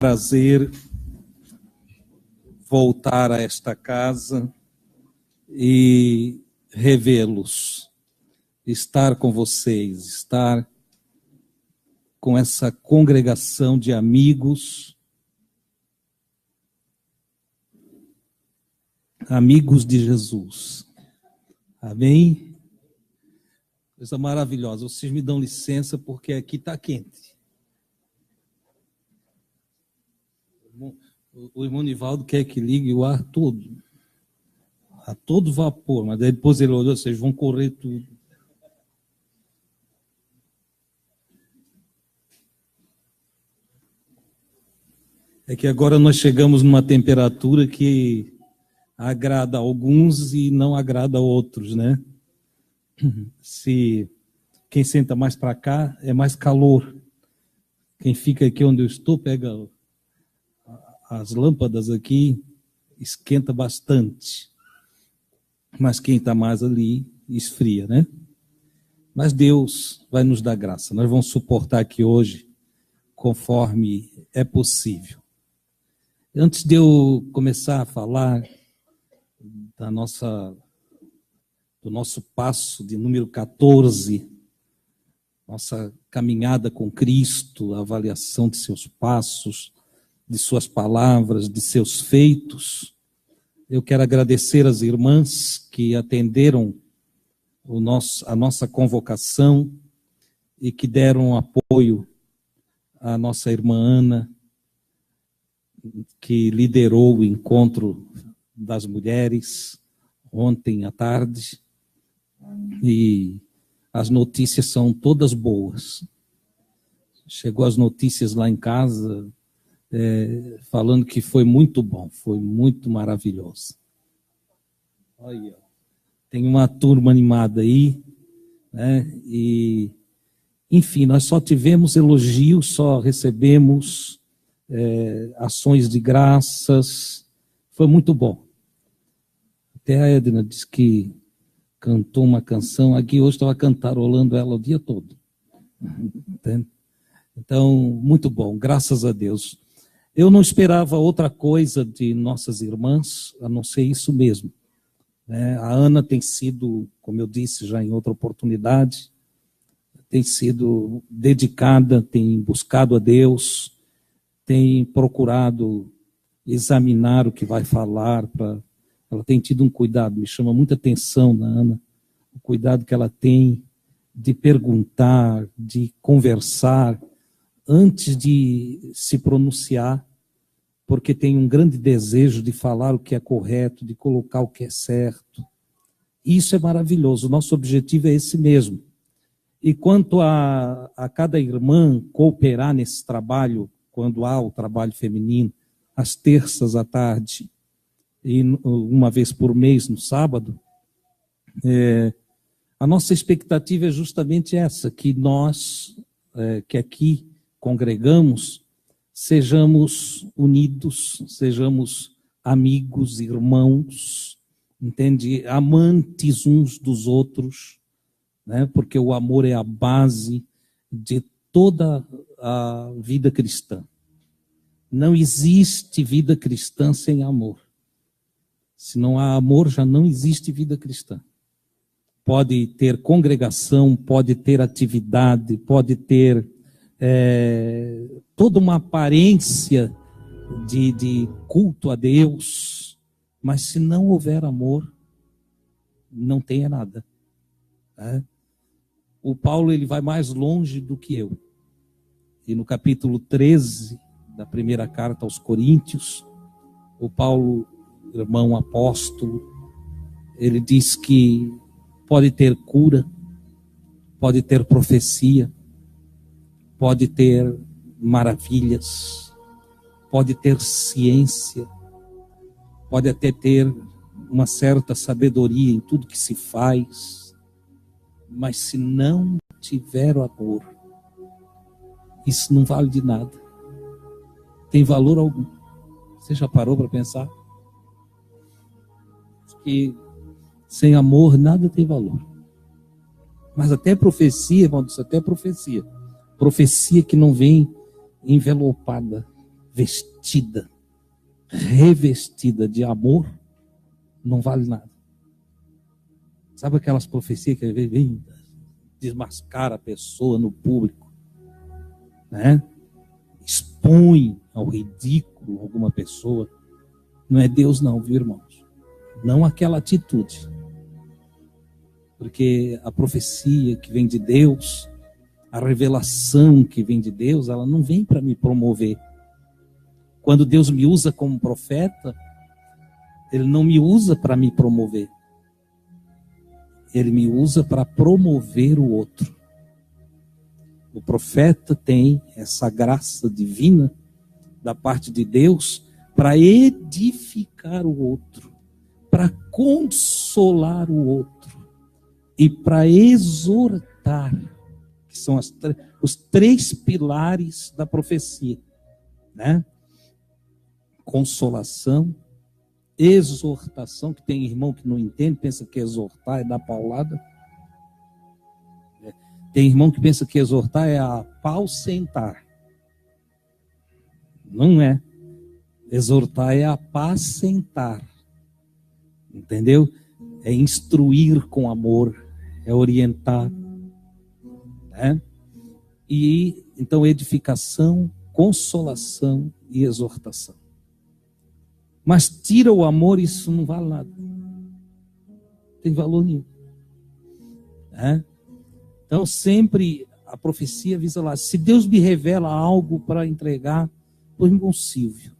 Prazer voltar a esta casa e revê-los, estar com vocês, estar com essa congregação de amigos de Jesus. Amém? Coisa maravilhosa. Vocês me dão licença porque aqui está quente. O irmão Nivaldo quer que ligue o ar todo, a todo vapor, mas depois ele olhou, vocês vão correr tudo. É que agora nós chegamos numa temperatura que agrada a alguns e não agrada a outros, né? Se quem senta mais para cá é mais calor. Quem fica aqui onde eu estou pega as lâmpadas aqui, esquenta bastante. Mas quem está mais ali esfria, né? Mas Deus vai nos dar graça. Nós vamos suportar aqui hoje conforme é possível. Antes de eu começar a falar do nosso passo de número 14, nossa caminhada com Cristo, a avaliação de seus passos, de suas palavras, de seus feitos, eu quero agradecer às irmãs que atenderam a nossa convocação e que deram apoio à nossa irmã Ana, que liderou o encontro das mulheres ontem à tarde, e as notícias são todas boas. Chegou as notícias lá em casa, falando que foi muito bom, foi muito maravilhoso. Olha, tem uma turma animada aí, né? E, enfim, nós só tivemos elogios, só recebemos ações de graças, foi muito bom. Até a Edna disse que cantou uma canção, aqui hoje estava cantarolando ela o dia todo. Entende? Então, muito bom, graças a Deus. Eu não esperava outra coisa de nossas irmãs, a não ser isso mesmo. A Ana tem sido, como eu disse já em outra oportunidade, tem sido dedicada, tem buscado a Deus, tem procurado examinar o que vai falar, ela tem tido um cuidado, me chama muita atenção na Ana, o cuidado que ela tem de perguntar, de conversar, antes de se pronunciar, porque tem um grande desejo de falar o que é correto, de colocar o que é certo. Isso é maravilhoso, o nosso objetivo é esse mesmo. E quanto a cada irmã cooperar nesse trabalho, quando há o trabalho feminino, às terças à tarde, e uma vez por mês, no sábado, a nossa expectativa é justamente essa, que nós, que aqui congregamos, sejamos unidos, sejamos amigos, irmãos, entende? Amantes uns dos outros, né? Porque o amor é a base de toda a vida cristã. Não existe vida cristã sem amor. Se não há amor, já não existe vida cristã. Pode ter congregação, pode ter atividade, pode ter toda uma aparência de culto a Deus, mas se não houver amor, não tenha nada. O Paulo ele vai mais longe do que eu. E no capítulo 13 da primeira carta aos Coríntios, o Paulo, irmão apóstolo, ele diz que pode ter cura, pode ter profecia, pode ter maravilhas, pode ter ciência, pode até ter uma certa sabedoria em tudo que se faz, mas se não tiver o amor, isso não vale de nada, tem valor algum. Você já parou para pensar? Que sem amor nada tem valor. Mas até profecia, irmão, até profecia que não vem envelopada, vestida, revestida de amor, não vale nada. Sabe aquelas profecias que vem desmascara a pessoa no público, né? Expõe ao ridículo alguma pessoa. Não é Deus não, viu, irmãos? Não aquela atitude. Porque a profecia que vem de Deus, a revelação que vem de Deus, ela não vem para me promover. Quando Deus me usa como profeta, Ele não me usa para me promover. Ele me usa para promover o outro. O profeta tem essa graça divina da parte de Deus para edificar o outro, para consolar o outro e para exortar, que são os 3 pilares da profecia, né? Consolação, exortação, que tem irmão que não entende, pensa que exortar é dar paulada. Tem irmão que pensa que exortar é apacentar. Não é. Exortar é apacentar. Entendeu? É instruir com amor, é orientar. Né? E então edificação, consolação e exortação. Mas tira o amor, isso não vale nada. Não tem valor nenhum. Né? Então sempre a profecia visa lá. Se Deus me revela algo para entregar para o irmão Silvio.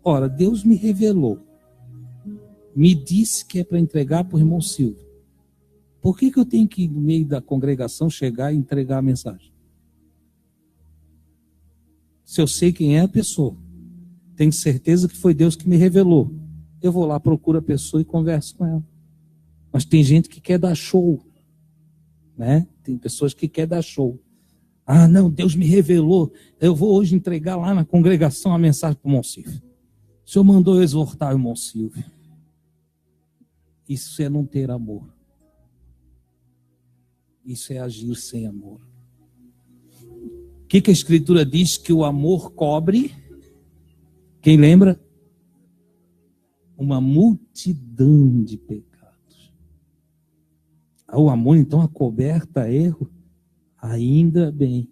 Ora, Deus me revelou. Me disse que é para entregar para o irmão Silvio. Por que eu tenho que ir no meio da congregação chegar e entregar a mensagem? Se eu sei quem é a pessoa, tenho certeza que foi Deus que me revelou, eu vou lá, procuro a pessoa e converso com ela. Mas tem gente que quer dar show, né? Tem pessoas que querem dar show. Ah, não, Deus me revelou, eu vou hoje entregar lá na congregação a mensagem para o irmão Silvio. O Senhor mandou eu exortar o irmão Silvio. Isso é não ter amor. Isso é agir sem amor. O que a Escritura diz? Que o amor cobre, quem lembra? Uma multidão de pecados. O amor, então, acoberta erro? Ainda bem.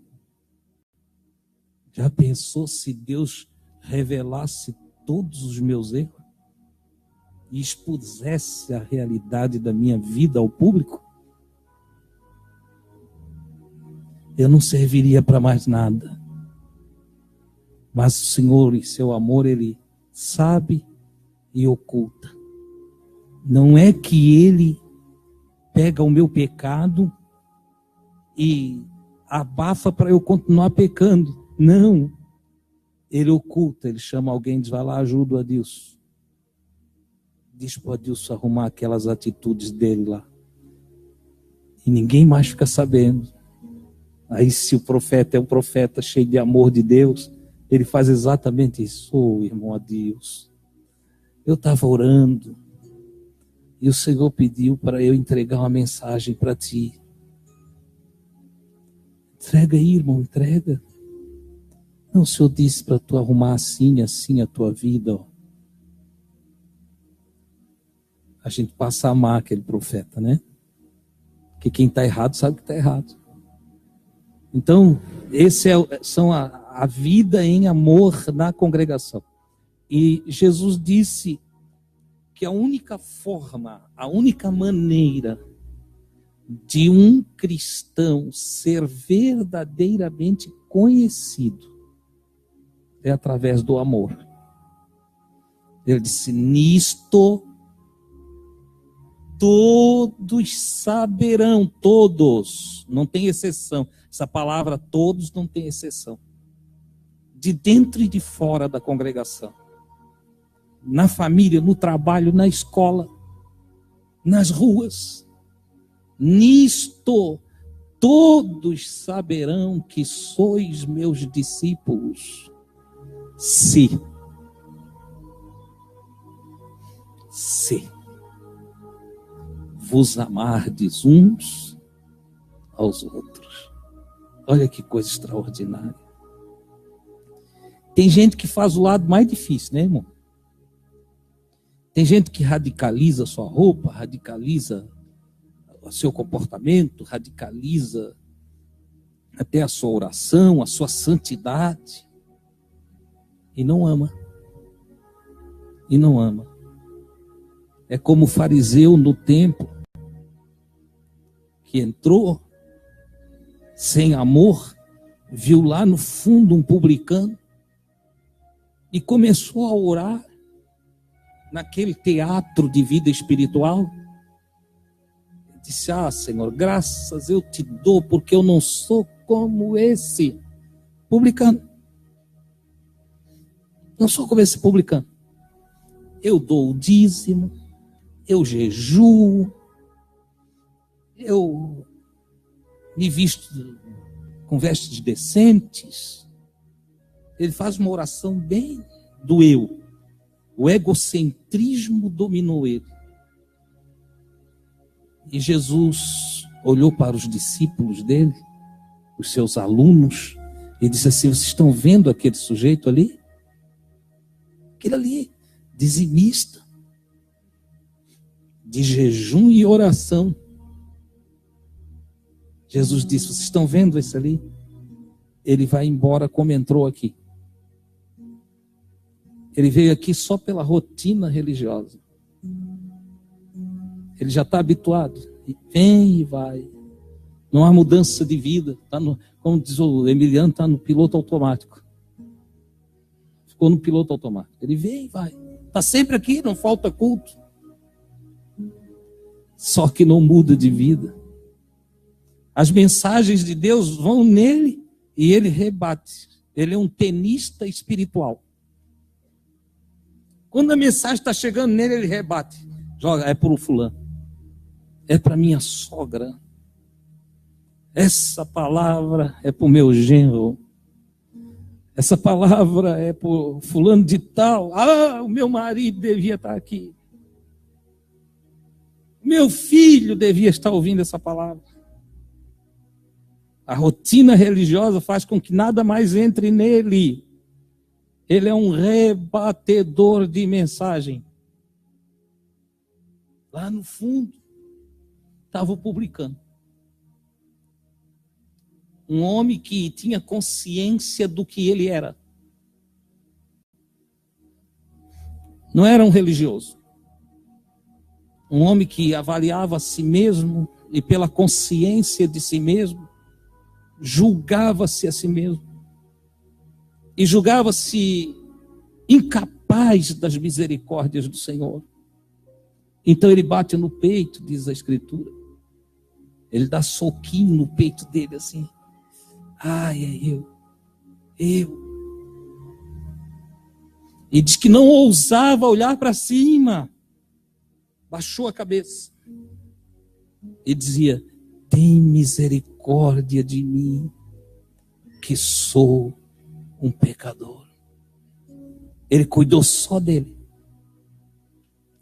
Já pensou se Deus revelasse todos os meus erros? E expusesse a realidade da minha vida ao público? Eu não serviria para mais nada. Mas o Senhor, em seu amor, Ele sabe e oculta. Não é que Ele pega o meu pecado e abafa para eu continuar pecando. Não. Ele oculta, Ele chama alguém e diz, vai lá, ajuda o Adilson. Diz para o Adilson arrumar aquelas atitudes dele lá. E ninguém mais fica sabendo. Aí se o profeta é um profeta cheio de amor de Deus, ele faz exatamente isso. Irmão Adilson, eu estava orando e o Senhor pediu para eu entregar uma mensagem para ti. Entrega aí, irmão, entrega. Não, o Senhor disse para tu arrumar assim a tua vida. Ó. A gente passa a amar aquele profeta, né? Porque quem está errado sabe que está errado. Então, são a vida em amor na congregação. E Jesus disse que a única forma, a única maneira de um cristão ser verdadeiramente conhecido é através do amor. Ele disse, nisto todos saberão, todos, não tem exceção. Essa palavra todos não tem exceção. De dentro e de fora da congregação. Na família, no trabalho, na escola, nas ruas. Nisto todos saberão que sois meus discípulos. Se vos amardes uns aos outros. Olha que coisa extraordinária. Tem gente que faz o lado mais difícil, né, irmão? Tem gente que radicaliza a sua roupa, radicaliza o seu comportamento, radicaliza até a sua oração, a sua santidade, e não ama. E não ama. É como o fariseu no templo, que entrou sem amor, viu lá no fundo um publicano e começou a orar naquele teatro de vida espiritual. Disse: ah, Senhor, graças eu te dou, porque eu não sou como esse publicano. Não sou como esse publicano. Eu dou o dízimo, eu jejuo, eu me visto com vestes decentes. Ele faz uma oração bem do eu. O egocentrismo dominou ele. E Jesus olhou para os discípulos dele, os seus alunos, e disse assim: vocês estão vendo aquele sujeito ali? Aquele ali, dizimista, de jejum e oração. Jesus disse: vocês estão vendo esse ali? Ele vai embora como entrou aqui. Ele veio aqui só pela rotina religiosa. Ele já está habituado. Vem e vai. Não há mudança de vida. Como diz o Emiliano, está no piloto automático. Ficou no piloto automático. Ele vem e vai. Está sempre aqui, não falta culto. Só que não muda de vida. As mensagens de Deus vão nele e ele rebate. Ele é um tenista espiritual. Quando a mensagem está chegando nele, ele rebate. Joga, é para o fulano. É para minha sogra. Essa palavra é para o meu genro. Essa palavra é para o fulano de tal. Ah, o meu marido devia estar aqui. Meu filho devia estar ouvindo essa palavra. A rotina religiosa faz com que nada mais entre nele. Ele é um rebatedor de mensagem. Lá no fundo, estava o publicano. Um homem que tinha consciência do que ele era. Não era um religioso. Um homem que avaliava a si mesmo e pela consciência de si mesmo, julgava-se a si mesmo. E julgava-se incapaz das misericórdias do Senhor. Então ele bate no peito, diz a Escritura. Ele dá soquinho no peito dele assim. Ai, é eu. E diz que não ousava olhar para cima. Baixou a cabeça. E dizia: tem misericórdia de mim, que sou um pecador. Ele cuidou só dele.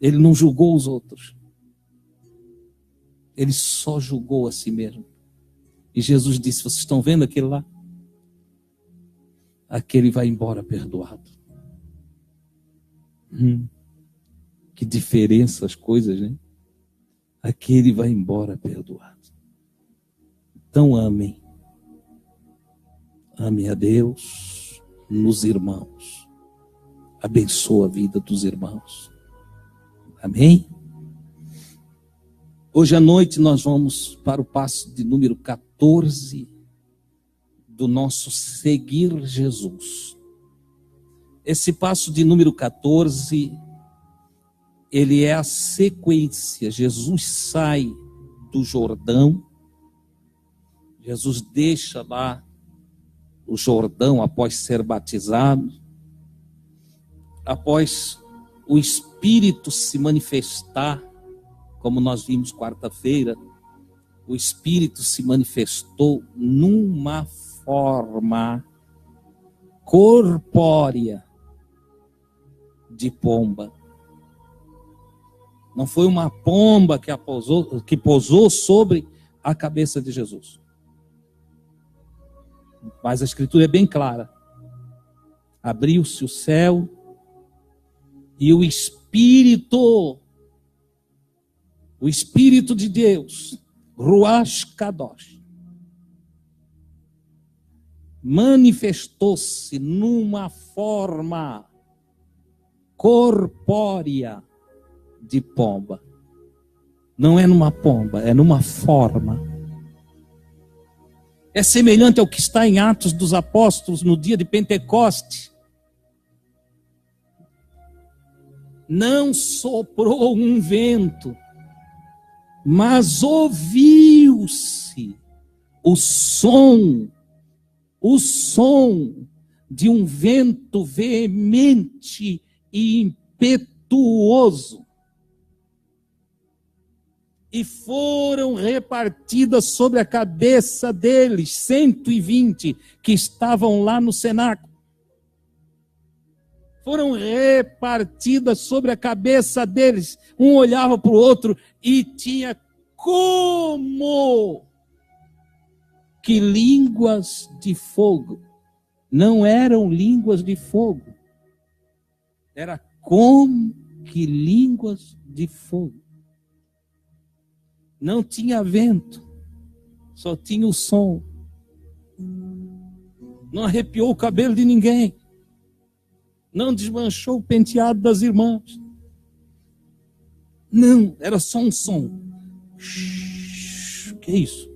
Ele não julgou os outros. Ele só julgou a si mesmo. E Jesus disse: vocês estão vendo aquele lá? Aquele vai embora perdoado. Que diferença as coisas, né? Aquele vai embora perdoado. Então amem. Amem a Deus nos irmãos. Abençoa a vida dos irmãos. Amém? Hoje à noite nós vamos para o passo de número 14 do nosso Seguir Jesus. Esse passo de número 14, ele é a sequência. Jesus sai do Jordão. Jesus deixa lá o Jordão após ser batizado. Após o Espírito se manifestar, como nós vimos quarta-feira, o Espírito se manifestou numa forma corpórea de pomba. Não foi uma pomba que pousou sobre a cabeça de Jesus. Mas a Escritura é bem clara. Abriu-se o céu e o Espírito de Deus, Ruach Kadosh, manifestou-se numa forma corpórea de pomba. Não é numa pomba, é numa forma. É semelhante ao que está em Atos dos Apóstolos no dia de Pentecoste. Não soprou um vento, mas ouviu-se o som de um vento veemente e impetuoso. E foram repartidas sobre a cabeça deles 120 que estavam lá no cenáculo. Foram repartidas sobre a cabeça deles. Um olhava para o outro e tinha como que línguas de fogo. Não eram línguas de fogo. Era como que línguas de fogo. Não tinha vento, só tinha o som. Não arrepiou o cabelo de ninguém. Não desmanchou o penteado das irmãs. Não, era só um som. Que é isso?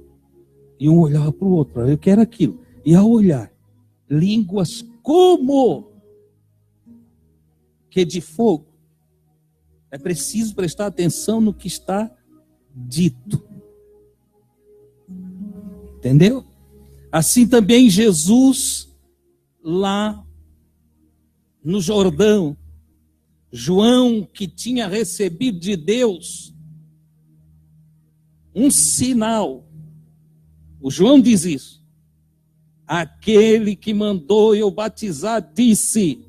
E um olhava para o outro, eu quero aquilo. E ao olhar, línguas como que de fogo. É preciso prestar atenção no que está dito. Entendeu? Assim também Jesus, lá no Jordão, João, que tinha recebido de Deus um sinal. O João diz isso. Aquele que mandou eu batizar disse: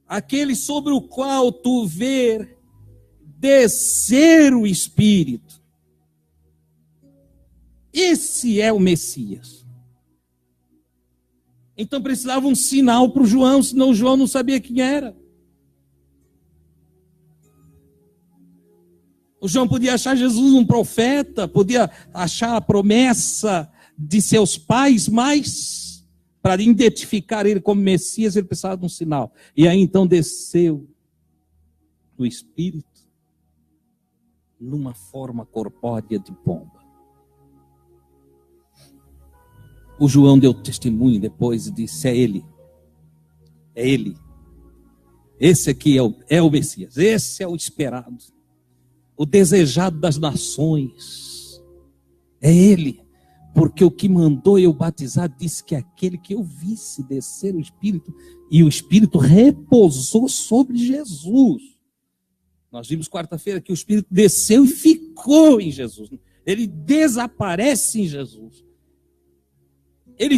aquele sobre o qual tu vês descer o Espírito. Esse é o Messias. Então precisava um sinal para o João, senão o João não sabia quem era. O João podia achar Jesus um profeta, podia achar a promessa de seus pais, mas para identificar ele como Messias, ele precisava de um sinal. E aí então desceu o Espírito numa forma corpórea de pomba. O João deu testemunho depois e disse: é ele. É ele. Esse aqui é o Messias. Esse é o esperado. O desejado das nações. É ele. Porque o que mandou eu batizar disse que aquele que eu visse descer o Espírito, e o Espírito repousou sobre Jesus. Nós vimos quarta-feira que o Espírito desceu e ficou em Jesus. Ele desaparece em Jesus. Ele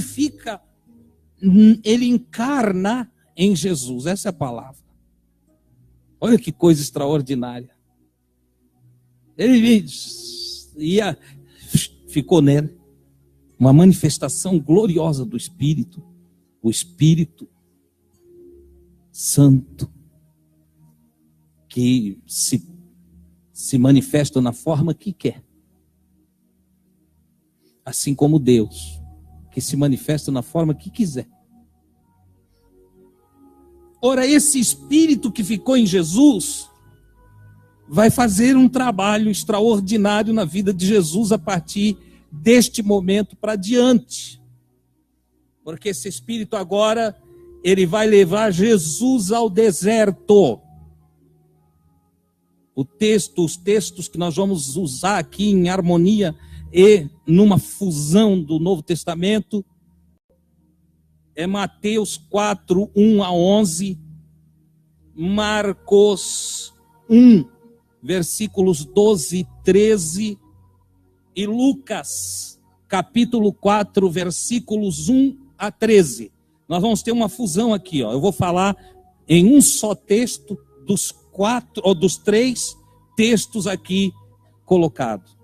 encarna em Jesus. Essa é a palavra. Olha que coisa extraordinária. Ele ficou nele. Uma manifestação gloriosa do Espírito. O Espírito Santo. Que se manifesta na forma que quer. Assim como Deus, que se manifesta na forma que quiser. Ora, esse Espírito que ficou em Jesus vai fazer um trabalho extraordinário na vida de Jesus a partir deste momento para diante. Porque esse Espírito agora, ele vai levar Jesus ao deserto. Os textos que nós vamos usar aqui em harmonia e numa fusão do Novo Testamento é Mateus 4, 1 a 11, Marcos 1, versículos 12 e 13, e Lucas, capítulo 4, versículos 1 a 13. Nós vamos ter uma fusão aqui, ó. Eu vou falar em um só texto dos 3 textos aqui colocados.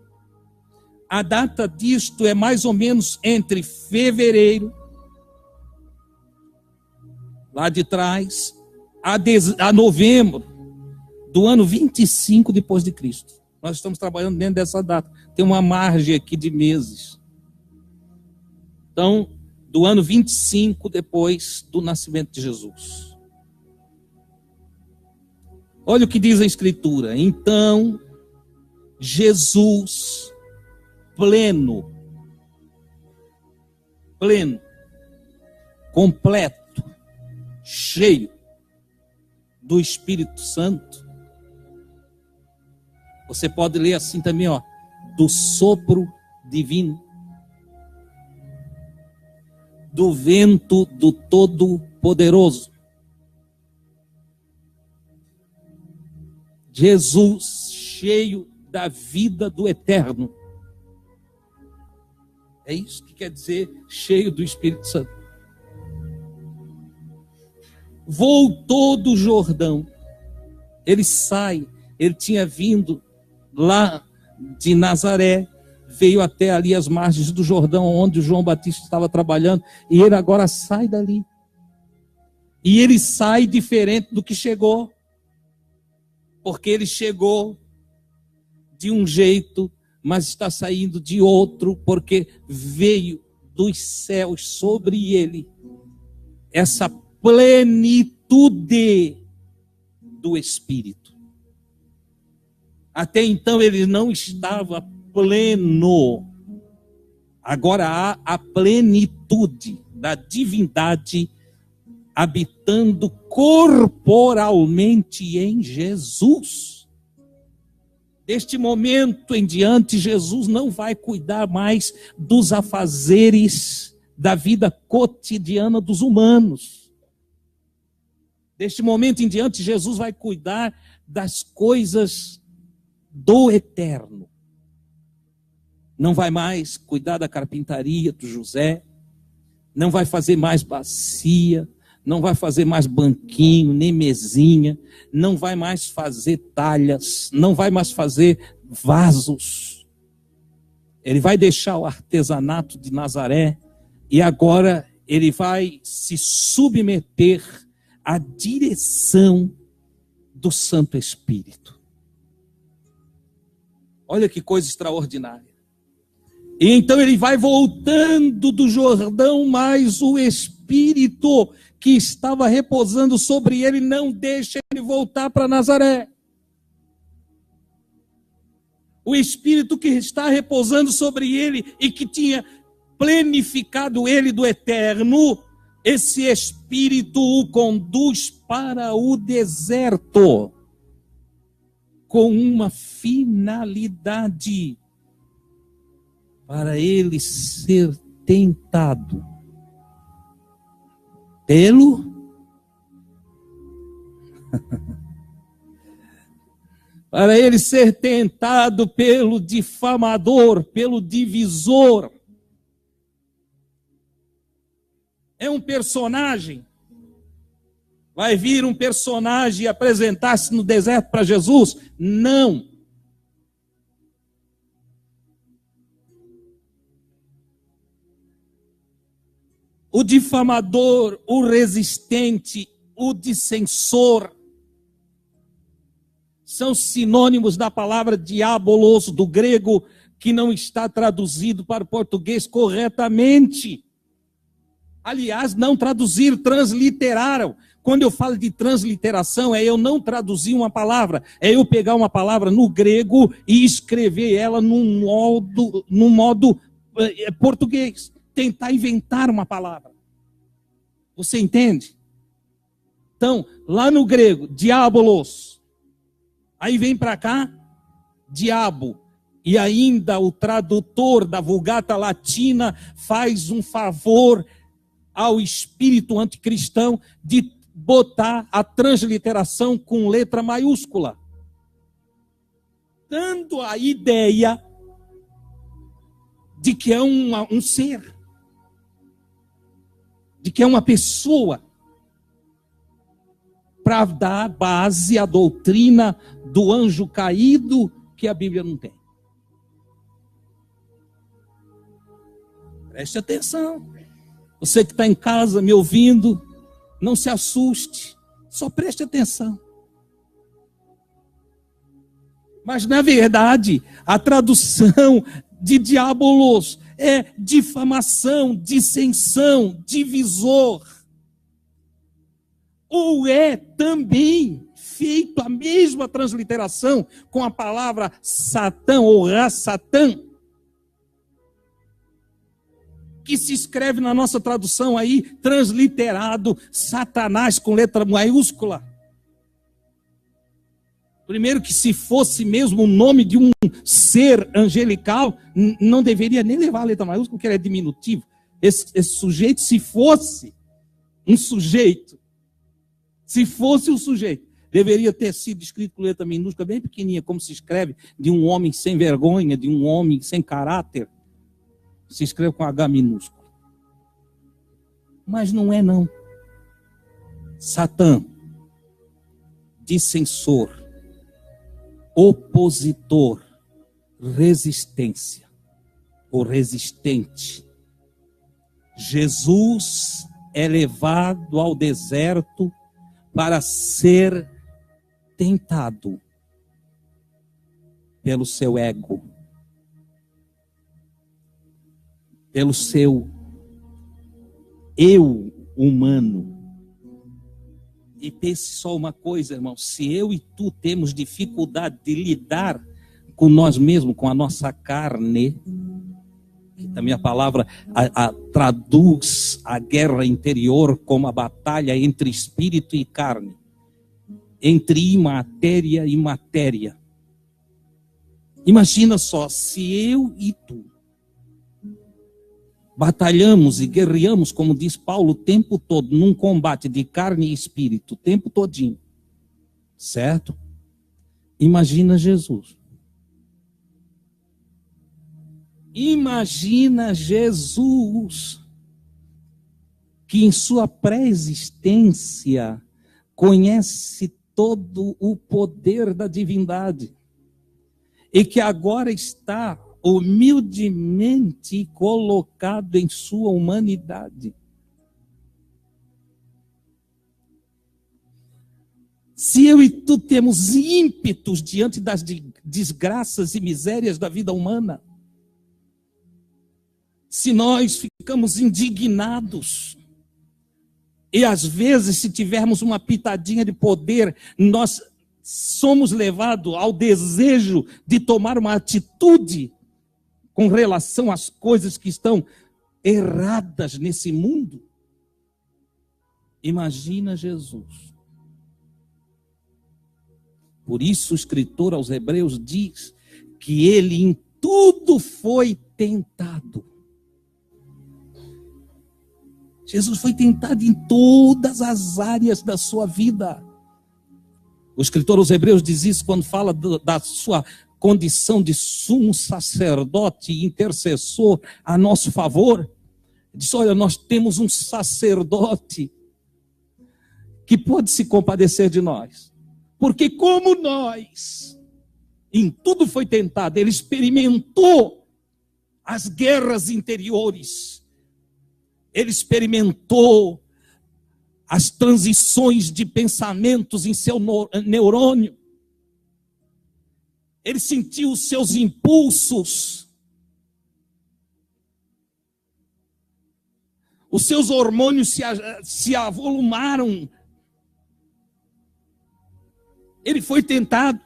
A data disto é mais ou menos entre fevereiro lá de trás, a novembro do ano 25 depois de Cristo. Nós estamos trabalhando dentro dessa data. Tem uma margem aqui de meses. Então, do ano 25 depois do nascimento de Jesus. Olha o que diz a Escritura. Então, Jesus, pleno, completo, cheio do Espírito Santo. Você pode ler assim também, ó, do sopro divino, do vento do Todo-Poderoso. Jesus, cheio da vida do Eterno. É isso que quer dizer cheio do Espírito Santo. Voltou do Jordão. Ele sai, ele tinha vindo lá de Nazaré, veio até ali as margens do Jordão, onde o João Batista estava trabalhando, e ele agora sai dali. E ele sai diferente do que chegou, porque ele chegou de um jeito, mas está saindo de outro, porque veio dos céus sobre ele essa plenitude do Espírito. Até então ele não estava pleno. Agora há a plenitude da divindade habitando corporalmente em Jesus. Deste momento em diante, Jesus não vai cuidar mais dos afazeres da vida cotidiana dos humanos. Deste momento em diante, Jesus vai cuidar das coisas do eterno. Não vai mais cuidar da carpintaria do José, não vai fazer mais bacia, não vai fazer mais banquinho, nem mesinha, não vai mais fazer talhas, não vai mais fazer vasos. Ele vai deixar o artesanato de Nazaré e agora ele vai se submeter à direção do Santo Espírito. Olha que coisa extraordinária. E então ele vai voltando do Jordão, mas o Espírito que estava repousando sobre ele não deixa ele voltar para Nazaré. O Espírito que está repousando sobre ele e que tinha plenificado ele do eterno, esse Espírito o conduz para o deserto com uma finalidade, para ele ser tentado para ele ser tentado pelo difamador, pelo divisor. É um personagem. Vai vir um personagem apresentar-se no deserto para Jesus? Não. O difamador, o resistente, o dissensor, são sinônimos da palavra diabolos, do grego, que não está traduzido para o português corretamente. Aliás, não traduziram, transliteraram. Quando eu falo de transliteração, é eu não traduzir uma palavra, é eu pegar uma palavra no grego e escrever ela num modo português. Tentar inventar uma palavra. Você entende? Então, lá no grego, diabolos. Aí vem para cá, diabo. E ainda o tradutor da Vulgata Latina faz um favor ao espírito anticristão de botar a transliteração com letra maiúscula, dando a ideia de que é um ser, de que é uma pessoa, para dar base à doutrina do anjo caído que a Bíblia não tem. Preste atenção. Você que está em casa me ouvindo, Não se assuste, só preste atenção. Mas, na verdade, a tradução de diabolos é difamação, dissensão, divisor. Ou é também feito a mesma transliteração com a palavra Satã ou Ra-Satã, que se escreve na nossa tradução aí, transliterado Satanás com letra maiúscula. Primeiro que se fosse mesmo o nome de um ser angelical, não deveria nem levar a letra maiúscula, porque ele é diminutivo. Esse sujeito, se fosse um sujeito, deveria ter sido escrito com letra minúscula bem pequenininha, como se escreve de um homem sem vergonha, de um homem sem caráter. Se escreve com H minúsculo. Mas não é não. Satã, dissensor, opositor, resistência, ou resistente. Jesus é levado ao deserto para ser tentado pelo seu ego, pelo seu eu humano. E pense só uma coisa, irmão, se eu e tu temos dificuldade de lidar com nós mesmos, com a nossa carne, que também a palavra traduz a guerra interior como a batalha entre espírito e carne, entre imatéria e matéria. Imagina só, se eu e tu batalhamos e guerreamos, como diz Paulo, o tempo todo, num combate de carne e espírito, o tempo todinho, certo? Imagina Jesus. Imagina Jesus, que em sua pré-existência conhece todo o poder da divindade e que agora está humildemente colocado em sua humanidade. Se eu e tu temos ímpetos diante das desgraças e misérias da vida humana, se nós ficamos indignados, e às vezes se tivermos uma pitadinha de poder, nós somos levados ao desejo de tomar uma atitude com relação às coisas que estão erradas nesse mundo. Imagina Jesus. Por isso o escritor aos Hebreus diz que ele em tudo foi tentado. Jesus foi tentado em todas as áreas da sua vida. O escritor aos Hebreus diz isso quando fala da sua condição de sumo sacerdote e intercessor a nosso favor. Diz, olha, nós temos um sacerdote que pode se compadecer de nós. Porque como nós, em tudo foi tentado, ele experimentou as guerras interiores, ele experimentou as transições de pensamentos em seu neurônio, ele sentiu os seus impulsos, os seus hormônios se avolumaram. Ele foi tentado.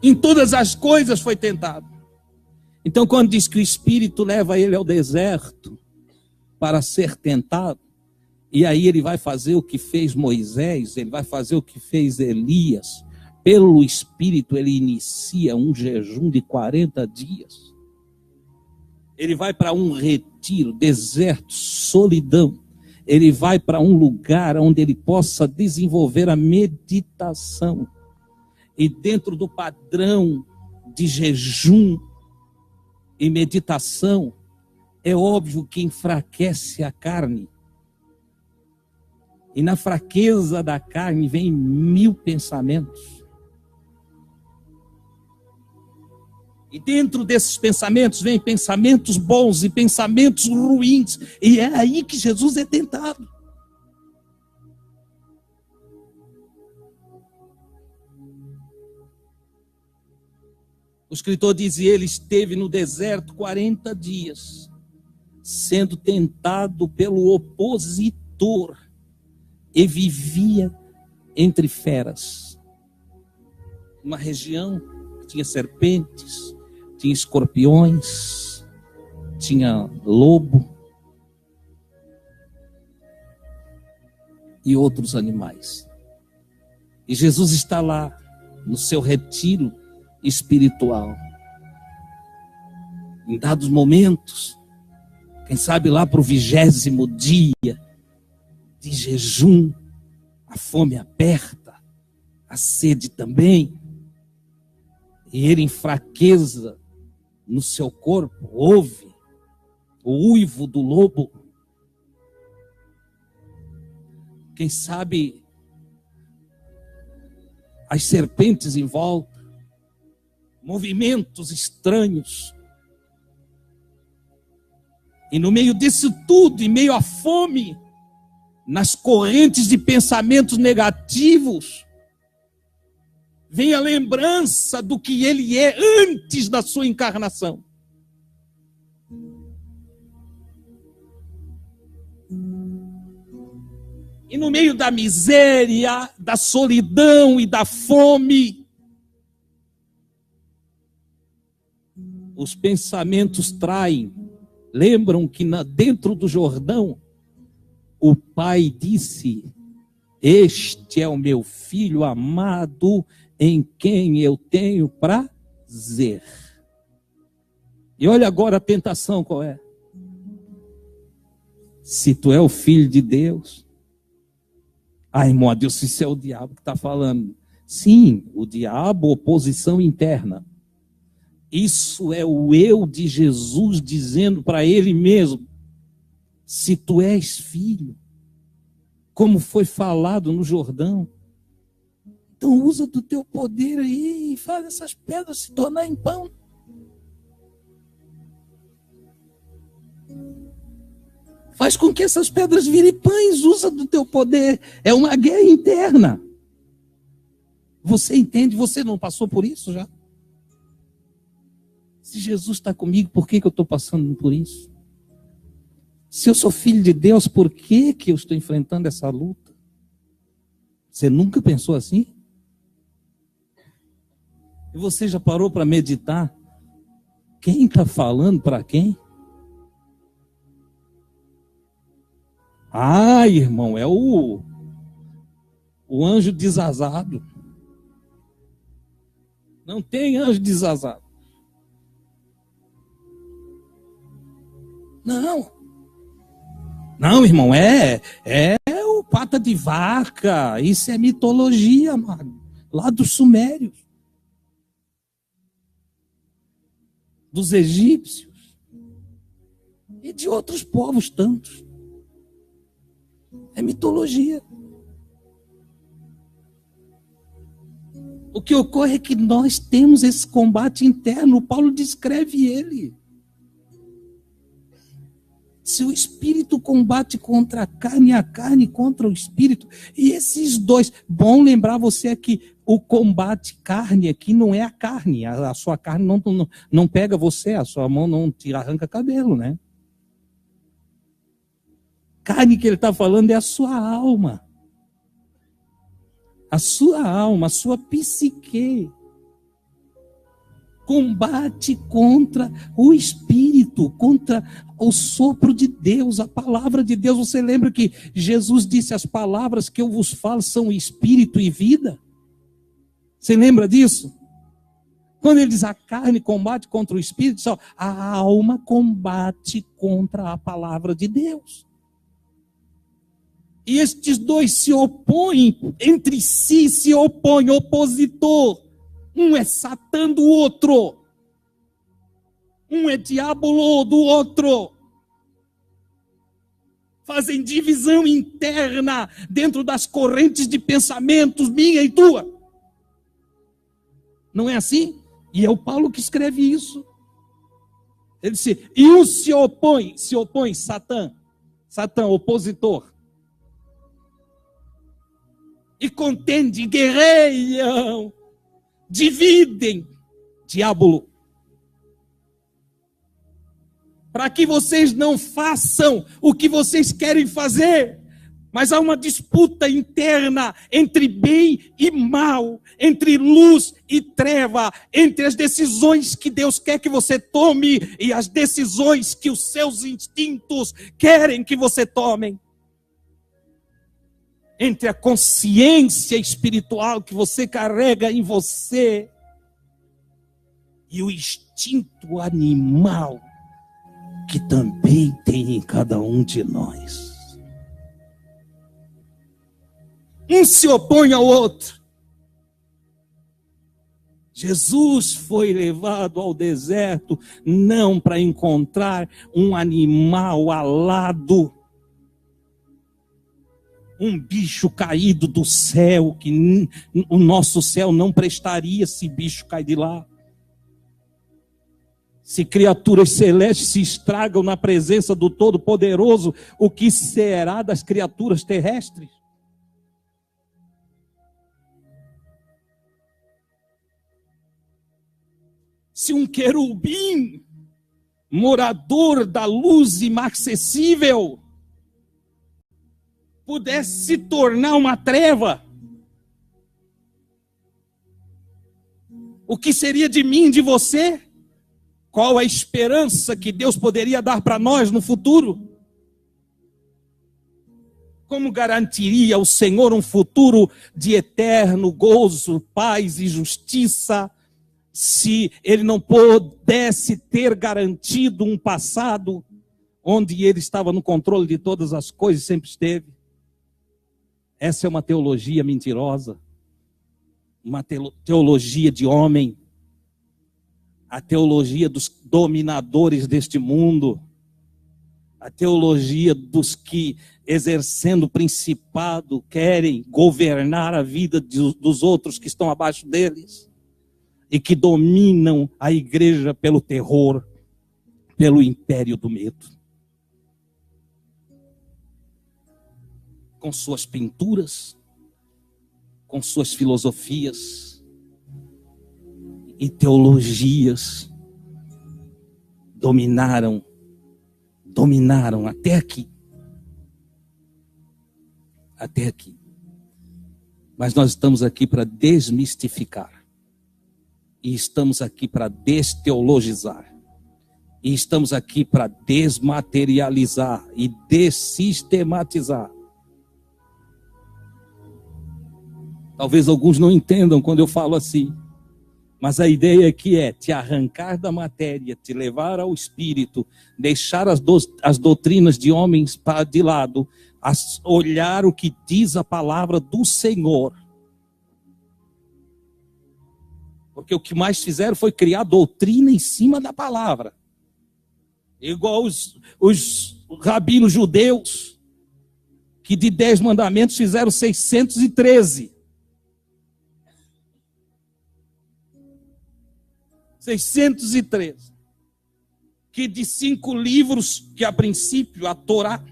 Em todas as coisas foi tentado. Então, quando diz que o Espírito leva ele ao deserto para ser tentado, e aí ele vai fazer o que fez Moisés, ele vai fazer o que fez Elias, pelo Espírito ele inicia um jejum de 40 dias. Ele vai para um retiro, deserto, solidão. Ele vai para um lugar onde ele possa desenvolver a meditação. E dentro do padrão de jejum e meditação, é óbvio que enfraquece a carne. E na fraqueza da carne vem 1000 pensamentos. E dentro desses pensamentos vem pensamentos bons e pensamentos ruins. E é aí que Jesus é tentado. O escritor diz: ele esteve no deserto 40 dias, sendo tentado pelo opositor, e vivia entre feras. Uma região que tinha serpentes, tinha escorpiões, tinha lobo e outros animais. E Jesus está lá, no seu retiro espiritual. Em dados momentos, quem sabe lá para o 20º dia de jejum, a fome aperta, a sede também, e ele em fraqueza no seu corpo, ouve o uivo do lobo. Quem sabe as serpentes em volta, movimentos estranhos. E no meio disso tudo, em meio à fome, nas correntes de pensamentos negativos, vem a lembrança do que ele é antes da sua encarnação. E no meio da miséria, da solidão e da fome, os pensamentos traem. Lembram que dentro do Jordão, o pai disse: este é o meu filho amado, em quem eu tenho prazer. E olha agora a tentação qual é. Se tu é o filho de Deus. Ai, irmão, Deus, isso é o diabo que está falando. Sim, o diabo, oposição interna. Isso é o eu de Jesus dizendo para ele mesmo: se tu és filho, como foi falado no Jordão, então usa do teu poder aí e faz essas pedras se tornar em pão. Faz com que essas pedras virem pães, usa do teu poder. É uma guerra interna. Você entende? Você não passou por isso já? Se Jesus está comigo, por que eu estou passando por isso? Se eu sou filho de Deus, por que eu estou enfrentando essa luta? Você nunca pensou assim? E você já parou para meditar? Quem está falando para quem? Ah, irmão, é o anjo desazado. Não tem anjo desazado. Não, irmão, é o pata de vaca. Isso é mitologia, mano, lá dos sumérios, dos egípcios e de outros povos tantos. É mitologia. O que ocorre é que nós temos esse combate interno. Paulo descreve ele. Se o espírito combate contra a carne contra o espírito. E esses dois, bom lembrar você aqui, o combate carne aqui não é a carne. A sua carne não pega você, a sua mão não te arranca cabelo, né? Carne que ele está falando é a sua alma. A sua alma, a sua psique. Combate contra o Espírito, contra o sopro de Deus, a palavra de Deus. Você lembra que Jesus disse: as palavras que eu vos falo são Espírito e vida? Você lembra disso? Quando ele diz a carne combate contra o Espírito, só a alma combate contra a palavra de Deus. E estes dois se opõem entre si, se opõem, opositor. Um é Satã do outro. Um é diabolo do outro. Fazem divisão interna dentro das correntes de pensamentos, minha e tua. Não é assim? E é o Paulo que escreve isso. Ele disse, e um se opõe, Satã, opositor. E contende, guerreiam, dividem, diabo, para que vocês não façam o que vocês querem fazer. Mas há uma disputa interna entre bem e mal, entre luz e treva, entre as decisões que Deus quer que você tome e as decisões que os seus instintos querem que você tome. Entre a consciência espiritual que você carrega em você e o instinto animal que também tem em cada um de nós. Um se opõe ao outro. Jesus foi levado ao deserto não para encontrar um animal alado, um bicho caído do céu, que o nosso céu não prestaria se bicho cair de lá. Se criaturas celestes se estragam na presença do Todo-Poderoso, o que será das criaturas terrestres? Se um querubim, morador da luz inacessível, pudesse se tornar uma treva, o que seria de mim, de você? Qual a esperança que Deus poderia dar para nós no futuro? Como garantiria o Senhor um futuro de eterno gozo, paz e justiça, se Ele não pudesse ter garantido um passado onde Ele estava no controle de todas as coisas, sempre esteve? Essa é uma teologia mentirosa, uma teologia de homem, a teologia dos dominadores deste mundo, a teologia dos que, exercendo principado, querem governar a vida dos outros que estão abaixo deles e que dominam a igreja pelo terror, pelo império do medo. Com suas pinturas, com suas filosofias e teologias, dominaram até aqui. Até aqui. Mas nós estamos aqui para desmistificar. E estamos aqui para desteologizar. E estamos aqui para desmaterializar e dessistematizar. Talvez alguns não entendam quando eu falo assim. Mas a ideia aqui é te arrancar da matéria, te levar ao espírito, deixar as doutrinas de homens de lado, olhar o que diz a palavra do Senhor. Porque o que mais fizeram foi criar doutrina em cima da palavra. Igual os rabinos judeus, que de 10 mandamentos fizeram 613. 613. Que de 5 livros, que a princípio, a Torá,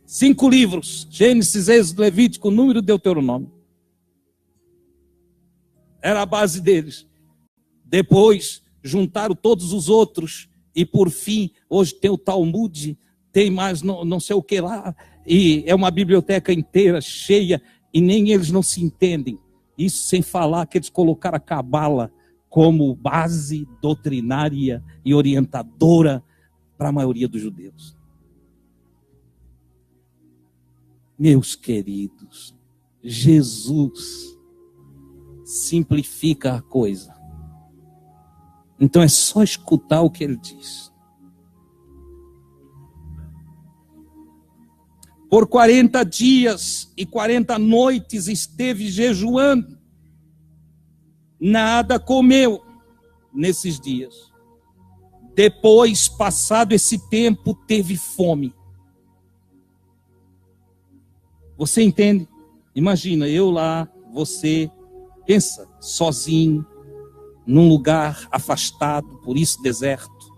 5 livros, Gênesis, Êxodo, Levítico, Número, Deuteronômio, era a base deles. Depois, juntaram todos os outros, e por fim, hoje tem o Talmud, tem mais não sei o que lá, e é uma biblioteca inteira, cheia, e nem eles não se entendem. Isso sem falar que eles colocaram a Cabala como base doutrinária e orientadora para a maioria dos judeus. Meus queridos, Jesus simplifica a coisa. Então é só escutar o que ele diz. Por 40 dias e 40 noites esteve jejuando. Nada comeu nesses dias. Depois, passado esse tempo, teve fome. Você entende? Imagina, eu lá, você, pensa, sozinho, num lugar afastado, por isso deserto,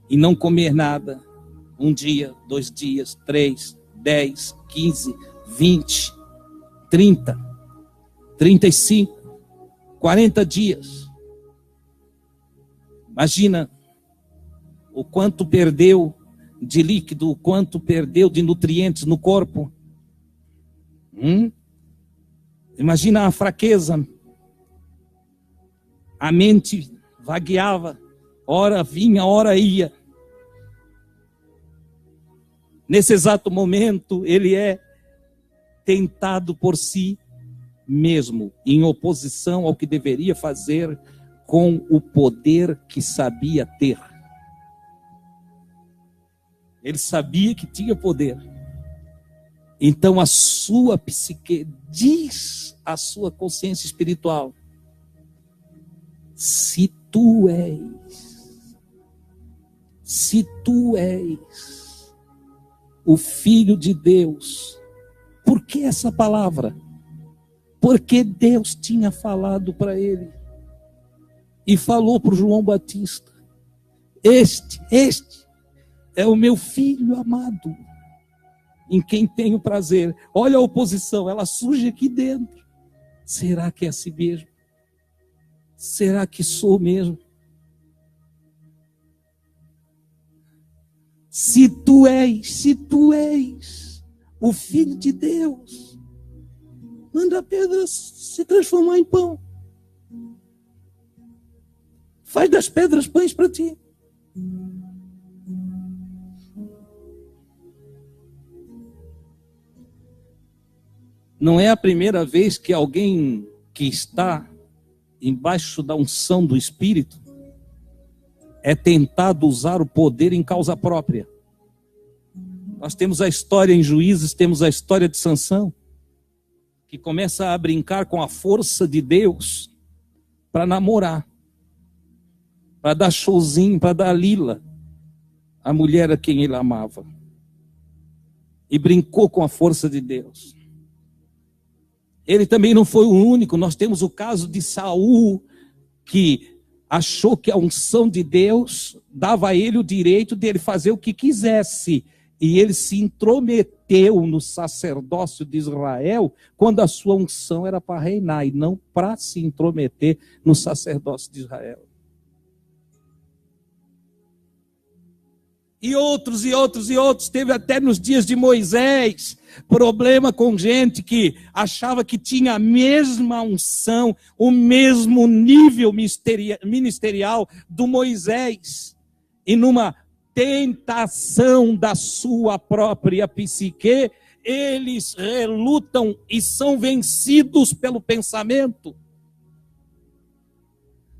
e não comer nada, 1 dia, 2 dias, 3, 10, 15, 20, 30, 35, 40 dias. Imagina o quanto perdeu de líquido, o quanto perdeu de nutrientes no corpo. Imagina a fraqueza. A mente vagueava, ora vinha, ora ia. Nesse exato momento, ele é tentado por si mesmo, em oposição ao que deveria fazer com o poder que sabia ter. Ele sabia que tinha poder. Então a sua psique diz à sua consciência espiritual: se tu és o Filho de Deus, por que essa palavra? Porque Deus tinha falado para ele. E falou para o João Batista: este é o meu filho amado, em quem tenho prazer. Olha a oposição, ela surge aqui dentro. Será que é assim mesmo? Será que sou mesmo? Se tu és o Filho de Deus, manda a pedra se transformar em pão. Faz das pedras pães para ti. Não é a primeira vez que alguém que está embaixo da unção do Espírito é tentado usar o poder em causa própria. Nós temos a história em Juízes, temos a história de Sansão, que começa a brincar com a força de Deus para namorar, para dar showzinho, para dar lila à mulher a quem ele amava. E brincou com a força de Deus. Ele também não foi o único. Nós temos o caso de Saul, que achou que a unção de Deus dava a ele o direito de ele fazer o que quisesse. E ele se intrometeu no sacerdócio de Israel quando a sua unção era para reinar e não para se intrometer no sacerdócio de Israel. E outros, e outros, e outros. Teve até nos dias de Moisés problema com gente que achava que tinha a mesma unção, o mesmo nível ministerial do Moisés. E numa tentação da sua própria psique, eles relutam e são vencidos pelo pensamento.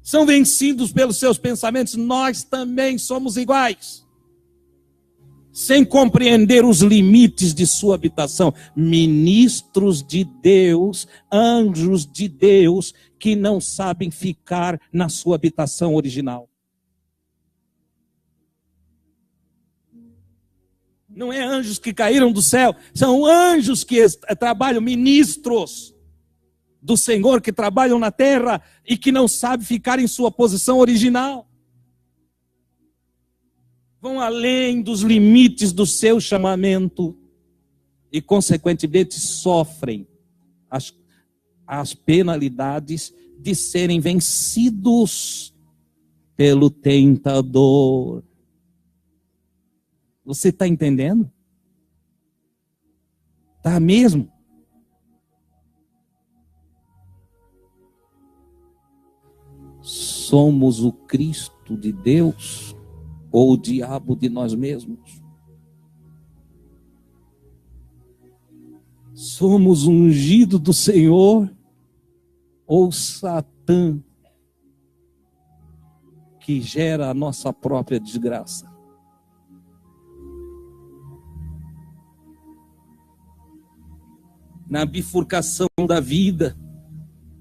São vencidos pelos seus pensamentos. Nós também somos iguais. Sem compreender os limites de sua habitação. Ministros de Deus, anjos de Deus, que não sabem ficar na sua habitação original. Não é anjos que caíram do céu, são anjos que trabalham, ministros do Senhor, que trabalham na terra e que não sabem ficar em sua posição original. Vão além dos limites do seu chamamento e, consequentemente, sofrem as penalidades de serem vencidos pelo tentador. Você está entendendo? Está mesmo? Somos o Cristo de Deus ou o diabo de nós mesmos? Somos ungido do Senhor ou Satã, que gera a nossa própria desgraça? Na bifurcação da vida,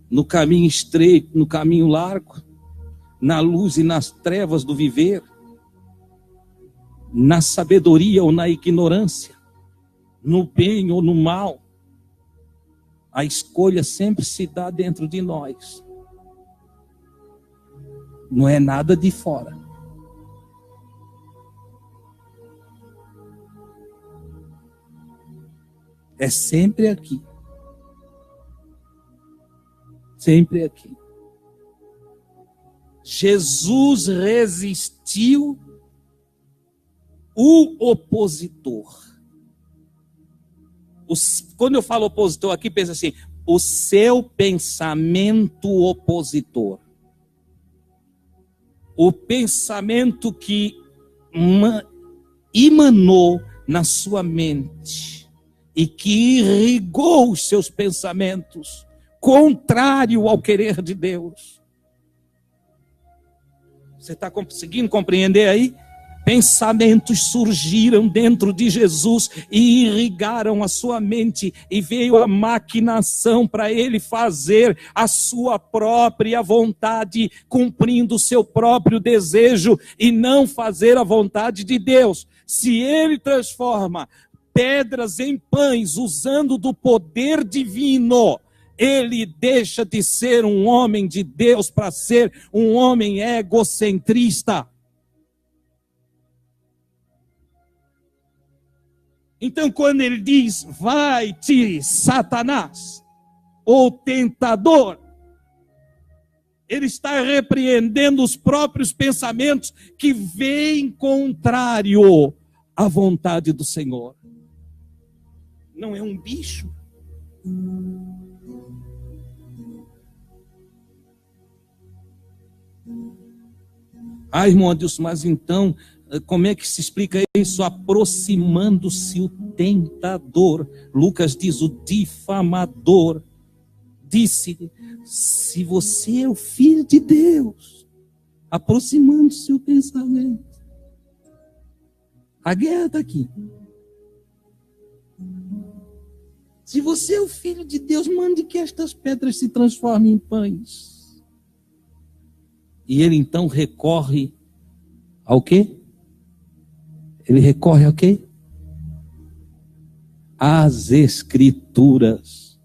no caminho estreito, no caminho largo, na luz e nas trevas do viver, na sabedoria ou na ignorância, no bem ou no mal, a escolha sempre se dá dentro de nós. Não é nada de fora. É sempre aqui. Sempre aqui. Jesus resistiu o opositor. Quando eu falo opositor aqui, pensa assim, o seu pensamento opositor. O pensamento que emanou na sua mente e que irrigou os seus pensamentos, contrário ao querer de Deus. Você está conseguindo compreender aí? Pensamentos surgiram dentro de Jesus e irrigaram a sua mente, e veio a maquinação para ele fazer a sua própria vontade, cumprindo o seu próprio desejo e não fazer a vontade de Deus. Se ele transforma pedras em pães usando do poder divino, ele deixa de ser um homem de Deus para ser um homem egocentrista. Então, quando ele diz, vai-te, Satanás, o tentador, ele está repreendendo os próprios pensamentos que vêm contrário à vontade do Senhor. Não é um bicho. Ah, irmão Adilson, mas então, como é que se explica isso? Aproximando-se o tentador. Lucas diz, o difamador disse, se você é o filho de Deus, aproximando-se o pensamento. A guerra está aqui. Se você é o filho de Deus, mande que estas pedras se transformem em pães. E ele então recorre ao quê? Ele recorre ao quê? Às Escrituras.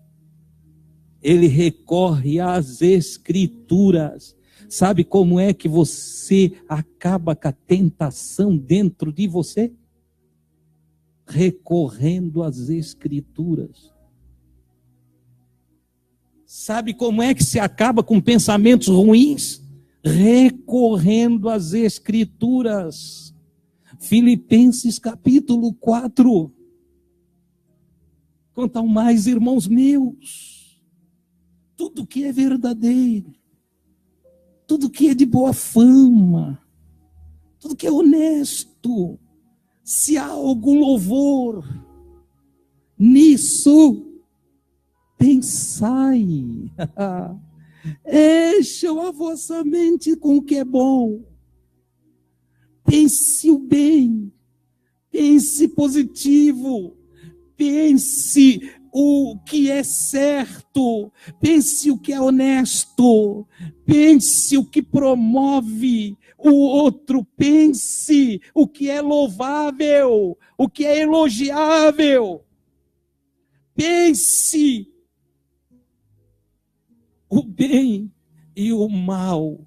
Ele recorre às Escrituras. Sabe como é que você acaba com a tentação dentro de você? Recorrendo às Escrituras. Sabe como é que se acaba com pensamentos ruins? Recorrendo às Escrituras. Filipenses capítulo 4. Quanto ao mais, irmãos meus, tudo que é verdadeiro, tudo que é de boa fama, tudo que é honesto, se há algum louvor, nisso pensai. Encham a vossa mente com o que é bom. Pense o bem. Pense positivo. Pense o que é certo. Pense o que é honesto. Pense o que promove o outro. Pense o que é louvável, o que é elogiável. Pense o bem e o mal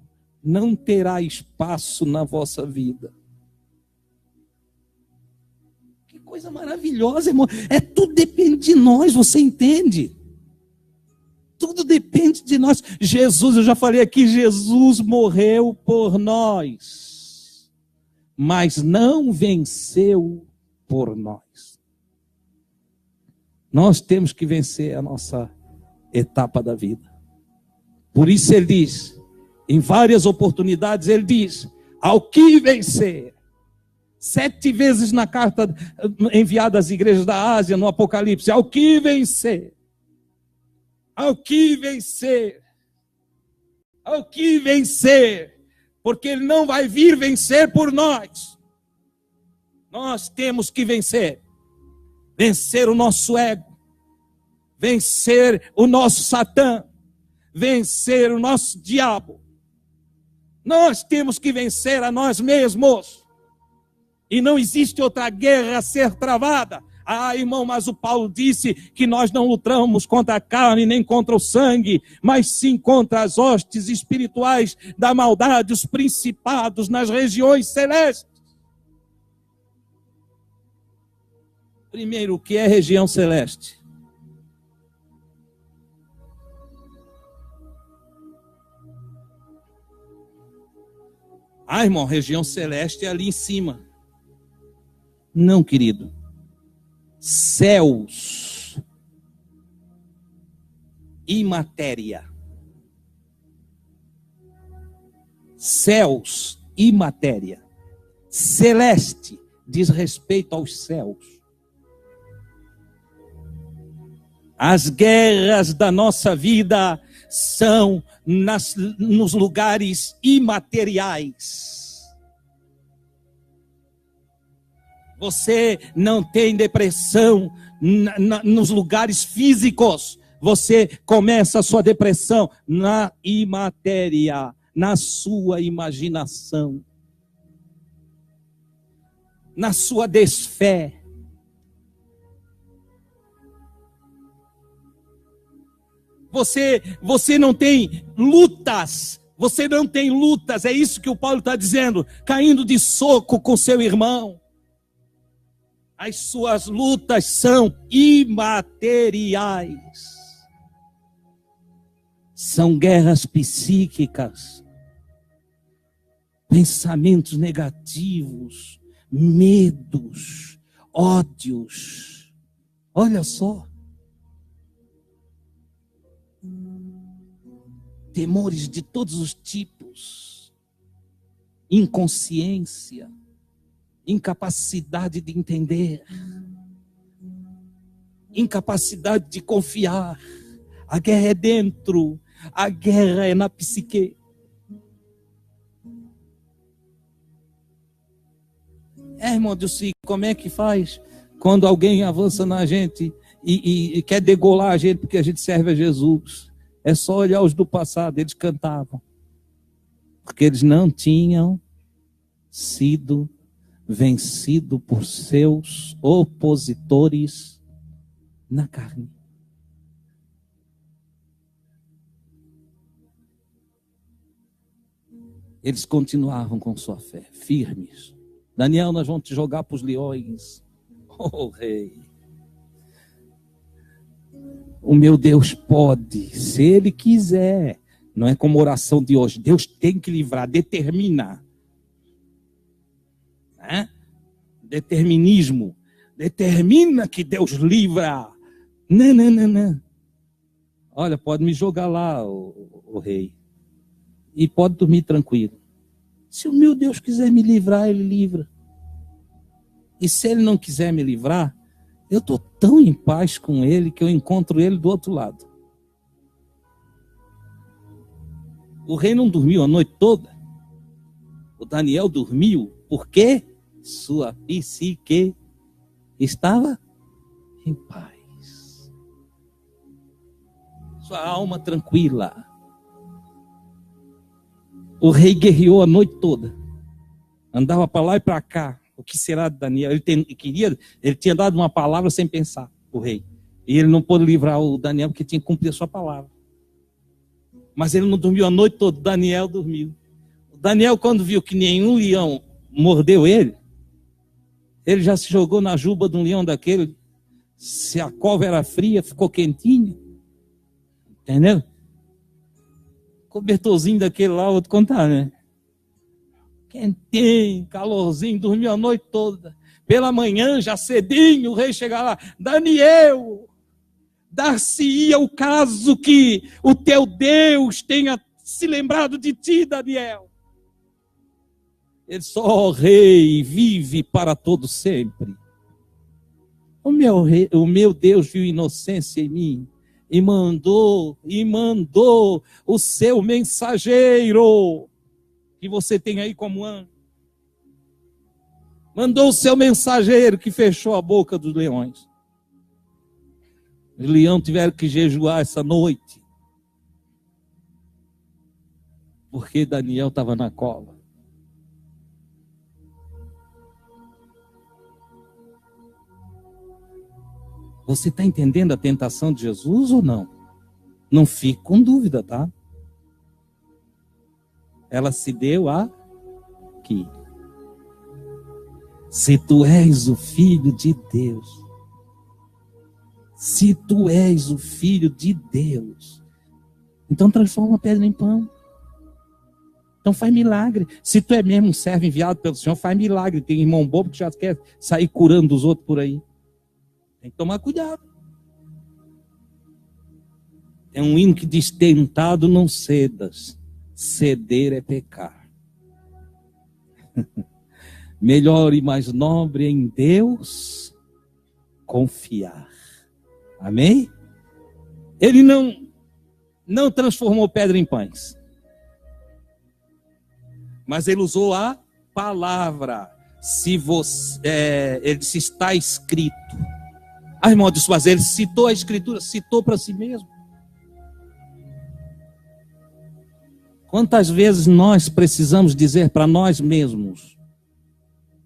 não terá espaço na vossa vida. Que coisa maravilhosa, irmão. Tudo depende de nós, você entende? Tudo depende de nós. Jesus, eu já falei aqui, Jesus morreu por nós, mas não venceu por nós. Nós temos que vencer a nossa etapa da vida. Por isso ele diz, em várias oportunidades ele diz, ao que vencer. 7 vezes na carta enviada às igrejas da Ásia, no Apocalipse, ao que vencer. Ao que vencer. Ao que vencer. Porque ele não vai vir vencer por nós. Nós temos que vencer. Vencer o nosso ego. Vencer o nosso Satã. Vencer o nosso diabo. Nós temos que vencer a nós mesmos. E não existe outra guerra a ser travada Ah, irmão, mas o Paulo disse que nós não lutamos contra a carne nem contra o sangue, mas sim contra as hostes espirituais da maldade, os principados nas regiões celestes. Primeiro, o que é região celeste? Ah, irmão, região celeste é ali em cima. Não, querido. Céus e matéria. Céus e matéria. Celeste diz respeito aos céus. As guerras da nossa vida são nos lugares imateriais. Você não tem depressão nos lugares físicos. Você começa a sua depressão na imatéria, na sua imaginação, na sua desfé. Você não tem lutas. Você não tem lutas. É isso que o Paulo está dizendo. Caindo de soco com seu irmão. As suas lutas são imateriais. São guerras psíquicas. Pensamentos negativos. Medos. Ódios. Olha só. Temores de todos os tipos, inconsciência, incapacidade de entender, incapacidade de confiar. A guerra é dentro, a guerra é na psique. Irmão Dilci, como é que faz quando alguém avança na gente e quer degolar a gente porque a gente serve a Jesus? É só olhar os do passado, eles cantavam. Porque eles não tinham sido vencidos por seus opositores na carne. Eles continuavam com sua fé, firmes. Daniel, nós vamos te jogar para os leões. Oh, rei. O meu Deus pode, se Ele quiser. Não é como a oração de hoje. Deus tem que livrar, determina. Né? Determinismo. Determina que Deus livra. Não, não, não, não. Olha, pode me jogar lá, o rei. E pode dormir tranquilo. Se o meu Deus quiser me livrar, Ele livra. E se Ele não quiser me livrar, eu estou tão em paz com Ele que eu encontro Ele do outro lado. O rei não dormiu a noite toda. O Daniel dormiu porque sua psique estava em paz. Sua alma tranquila. O rei guerreou a noite toda. Andava para lá e para cá. O que será de Daniel? Ele tinha dado uma palavra sem pensar, o rei. E ele não pôde livrar o Daniel porque tinha que cumprir a sua palavra. Mas ele não dormiu a noite toda, Daniel dormiu. O Daniel, quando viu que nenhum leão mordeu ele já se jogou na juba de um leão daquele. Se a cova era fria, ficou quentinho. Entendeu? Cobertorzinho daquele lá, vou te contar, né? Quentinho, calorzinho, dormiu a noite toda. Pela manhã, já cedinho, o rei chega lá. Daniel, dar-se-ia o caso que o teu Deus tenha se lembrado de ti, Daniel. Ele só, rei, vive para todo sempre. O meu Deus viu inocência em mim e mandou o seu mensageiro, que você tem aí como anjo. Mandou o seu mensageiro que fechou a boca dos leões. Os leões tiveram que jejuar essa noite. Porque Daniel estava na cova. Você está entendendo a tentação de Jesus ou não? Não fique com dúvida, tá? Ela se deu aqui. Se tu és o Filho de Deus, se tu és o Filho de Deus, então transforma a pedra em pão. Então faz milagre. Se tu é mesmo um servo enviado pelo Senhor, faz milagre. Tem irmão bobo que já quer sair curando os outros por aí. Tem que tomar cuidado. É um hino que diz: tentado não cedas, ceder é pecar. Melhor e mais nobre em Deus confiar. Amém? Ele não transformou pedra em pães, mas ele usou a palavra. Se você, ele disse: está escrito. Irmão, mas ele citou a escritura, citou para si mesmo. Quantas vezes nós precisamos dizer para nós mesmos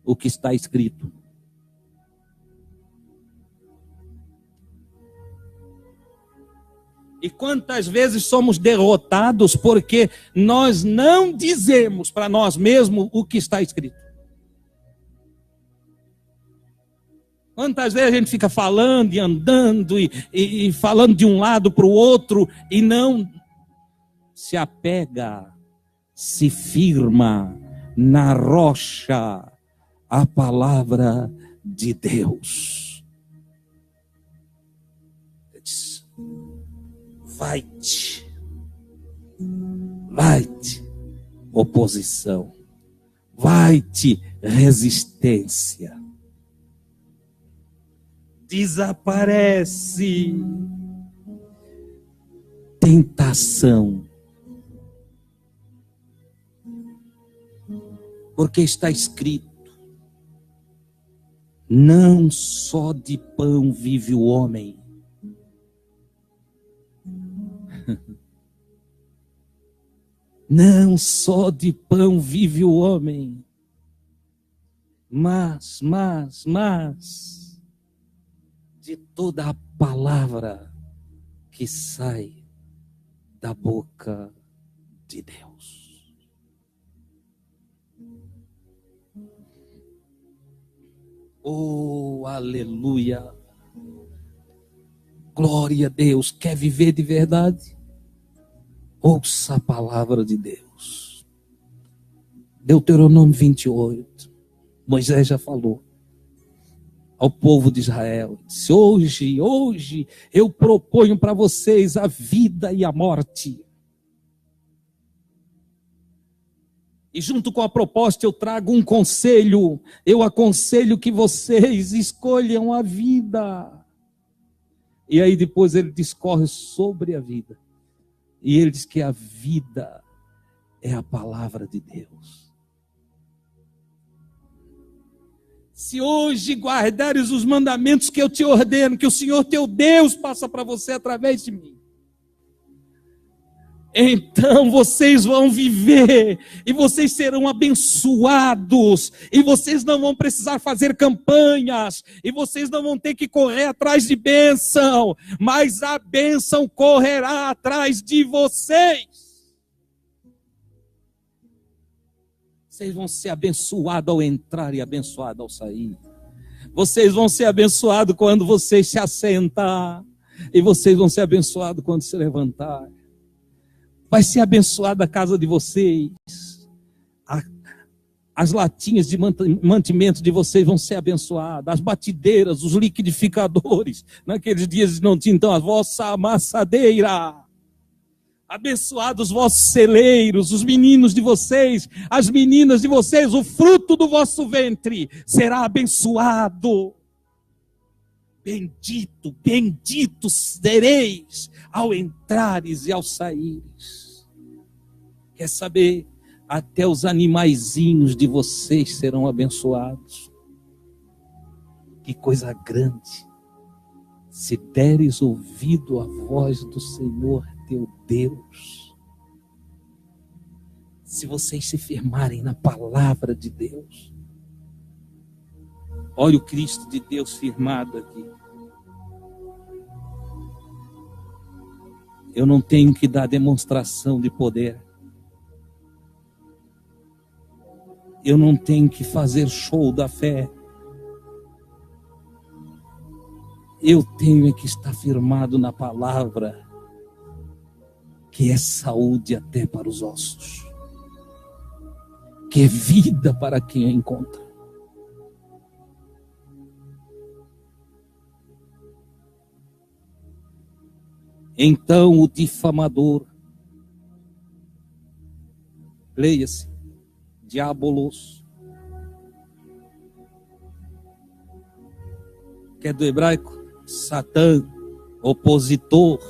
o que está escrito? E quantas vezes somos derrotados porque nós não dizemos para nós mesmos o que está escrito? Quantas vezes a gente fica falando e andando e falando de um lado para o outro e não se apega, se firma na rocha, a palavra de Deus. Vai-te, oposição, vai-te, resistência, desaparece, tentação, porque está escrito: não só de pão vive o homem. Não só de pão vive o homem, mas de toda a palavra que sai da boca de Deus. Oh, aleluia! Glória a Deus! Quer viver de verdade? Ouça a palavra de Deus. Deuteronômio 28. Moisés já falou ao povo de Israel: disse: hoje eu proponho para vocês a vida e a morte. E junto com a proposta eu trago um conselho. Eu aconselho que vocês escolham a vida. E aí depois ele discorre sobre a vida. E ele diz que a vida é a palavra de Deus. Se hoje guardares os mandamentos que eu te ordeno, que o Senhor teu Deus passa para você através de mim, então vocês vão viver, e vocês serão abençoados, e vocês não vão precisar fazer campanhas, e vocês não vão ter que correr atrás de bênção, mas a bênção correrá atrás de vocês. Vocês vão ser abençoados ao entrar e abençoados ao sair. Vocês vão ser abençoados quando vocês se assentar, e vocês vão ser abençoados quando se levantar. Vai ser abençoada a casa de vocês. As latinhas de mantimento de vocês vão ser abençoadas. As batideiras, os liquidificadores. Naqueles dias não tinham então a vossa amassadeira. Abençoados os vossos celeiros, os meninos de vocês, as meninas de vocês, o fruto do vosso ventre será abençoado. Bendito sereis ao entrares e ao saíres. Quer saber? Até os animaizinhos de vocês serão abençoados. Que coisa grande! Se deres ouvido à voz do Senhor teu Deus. Se vocês se firmarem na palavra de Deus. Olha o Cristo de Deus firmado aqui. Eu não tenho que dar demonstração de poder. Eu não tenho que fazer show da fé. Eu tenho que estar firmado na palavra, que é saúde até para os ossos, que é vida para quem a encontra. Então o difamador, leia-se, diabolos, que é do hebraico, Satã, opositor.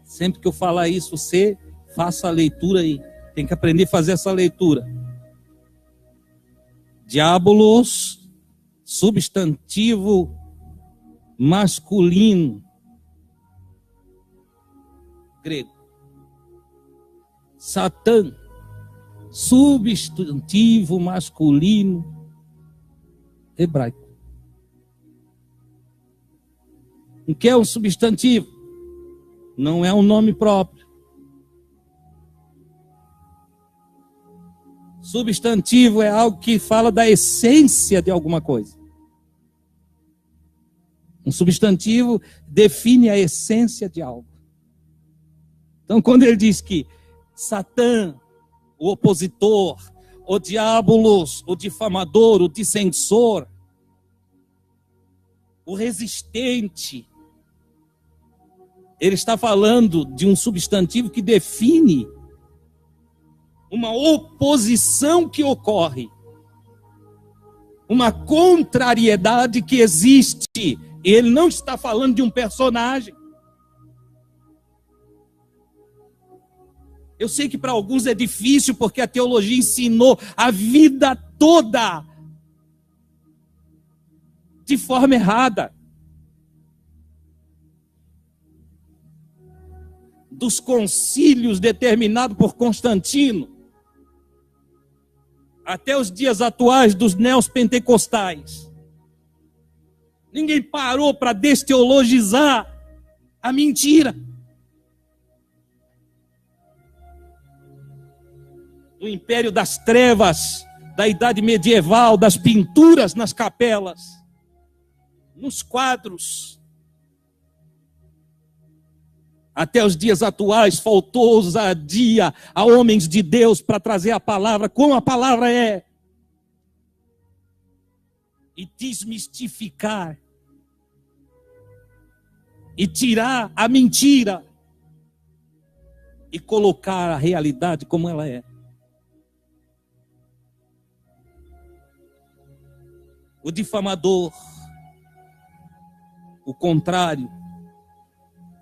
Sempre que eu falar isso, você faça a leitura aí. Tem que aprender a fazer essa leitura. Diabolos, substantivo masculino, grego. Satã, substantivo masculino, hebraico. O que é um substantivo? Não é um nome próprio. Substantivo é algo que fala da essência de alguma coisa. Um substantivo define a essência de algo. Então, quando ele diz que Satã, o opositor, o diabolos, o difamador, o dissensor, o resistente, ele está falando de um substantivo que define uma oposição que ocorre, uma contrariedade que existe. Ele não está falando de um personagem. Eu sei que para alguns é difícil, porque a teologia ensinou a vida toda de forma errada. Dos concílios determinados por Constantino, até os dias atuais dos neopentecostais. Ninguém parou para desteologizar a mentira. Do império das trevas, da idade medieval, das pinturas nas capelas, nos quadros, até os dias atuais, faltou ousadia a homens de Deus para trazer a palavra como a palavra é, e desmistificar, e tirar a mentira, e colocar a realidade como ela é. O difamador, o contrário,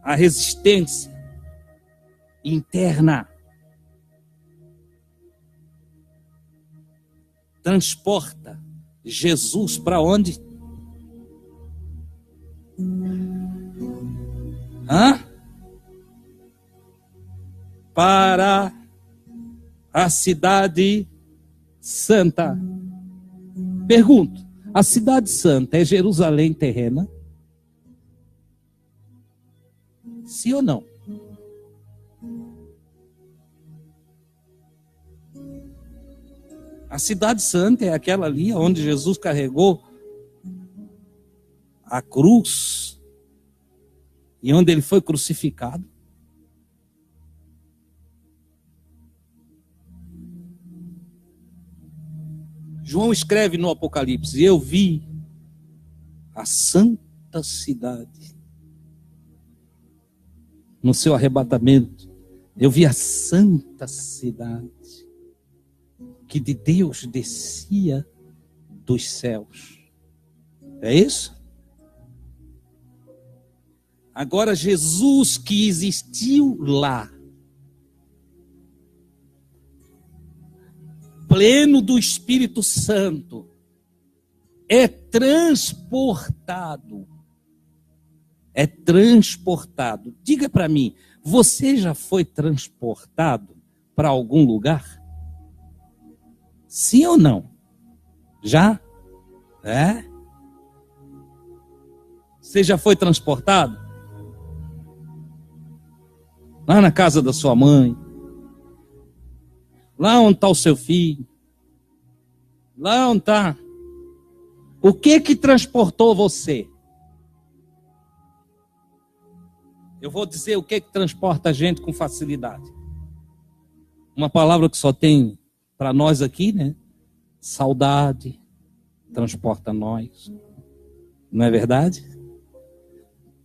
a resistência interna, transporta Jesus para onde? Para a cidade santa. Pergunto, a cidade santa é Jerusalém terrena? Sim ou não? A cidade santa é aquela ali onde Jesus carregou a cruz e onde ele foi crucificado. João escreve no Apocalipse: eu vi a santa cidade. No seu arrebatamento, eu vi a santa cidade que de Deus descia dos céus. É isso? Agora, Jesus que existiu lá, pleno do Espírito Santo, é transportado. É transportado. Diga para mim, você já foi transportado para algum lugar? Sim ou não? Já? É? Você já foi transportado? lá na casa da sua mãe, lá onde está o seu filho, lá onde está. O que transportou você? Eu vou dizer o que transporta a gente com facilidade. Uma palavra que só tem para nós aqui, né? Saudade transporta nós. Não é verdade?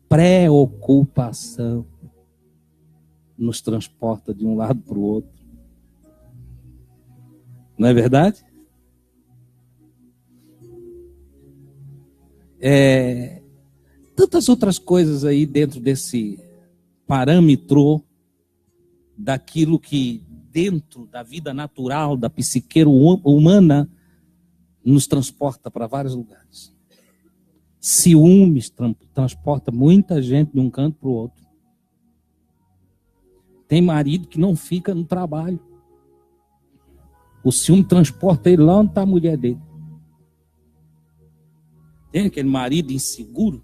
Preocupação nos transporta de um lado para o outro. Não é verdade? Tantas outras coisas aí dentro desse parâmetro daquilo que dentro da vida natural, da psique humana, nos transporta para vários lugares. Ciúmes transporta muita gente de um canto para o outro. Tem marido que não fica no trabalho. O ciúme transporta ele lá onde está a mulher dele. Tem aquele marido inseguro,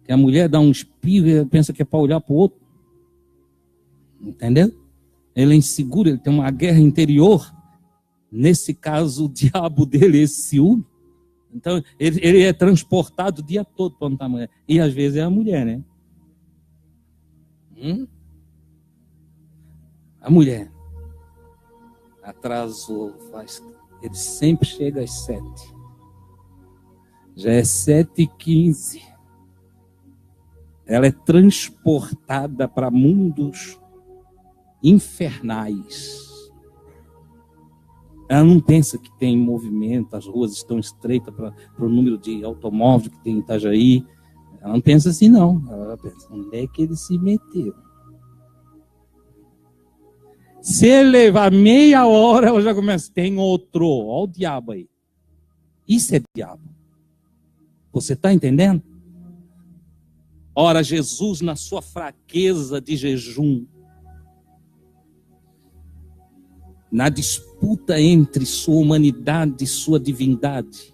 que a mulher dá um espirro e pensa que é para olhar para o outro. Entendeu? Ele é inseguro, ele tem uma guerra interior. Nesse caso, o diabo dele é esse ciúme. Então, ele é transportado o dia todo para onde está a mulher. E às vezes é a mulher, né? A mulher atrasou, ele sempre chega às 7. Já é 7h15. Ela é transportada para mundos infernais. Ela não pensa que tem movimento, as ruas estão estreitas para o número de automóveis que tem em Itajaí. Ela não pensa assim, não. Ela pensa, onde é que ele se meteu? Se ele levar meia hora, ela já começa, tem outro. Olha o diabo aí. Isso é diabo. Você está entendendo? Ora, Jesus, na sua fraqueza de jejum, na disputa entre sua humanidade e sua divindade,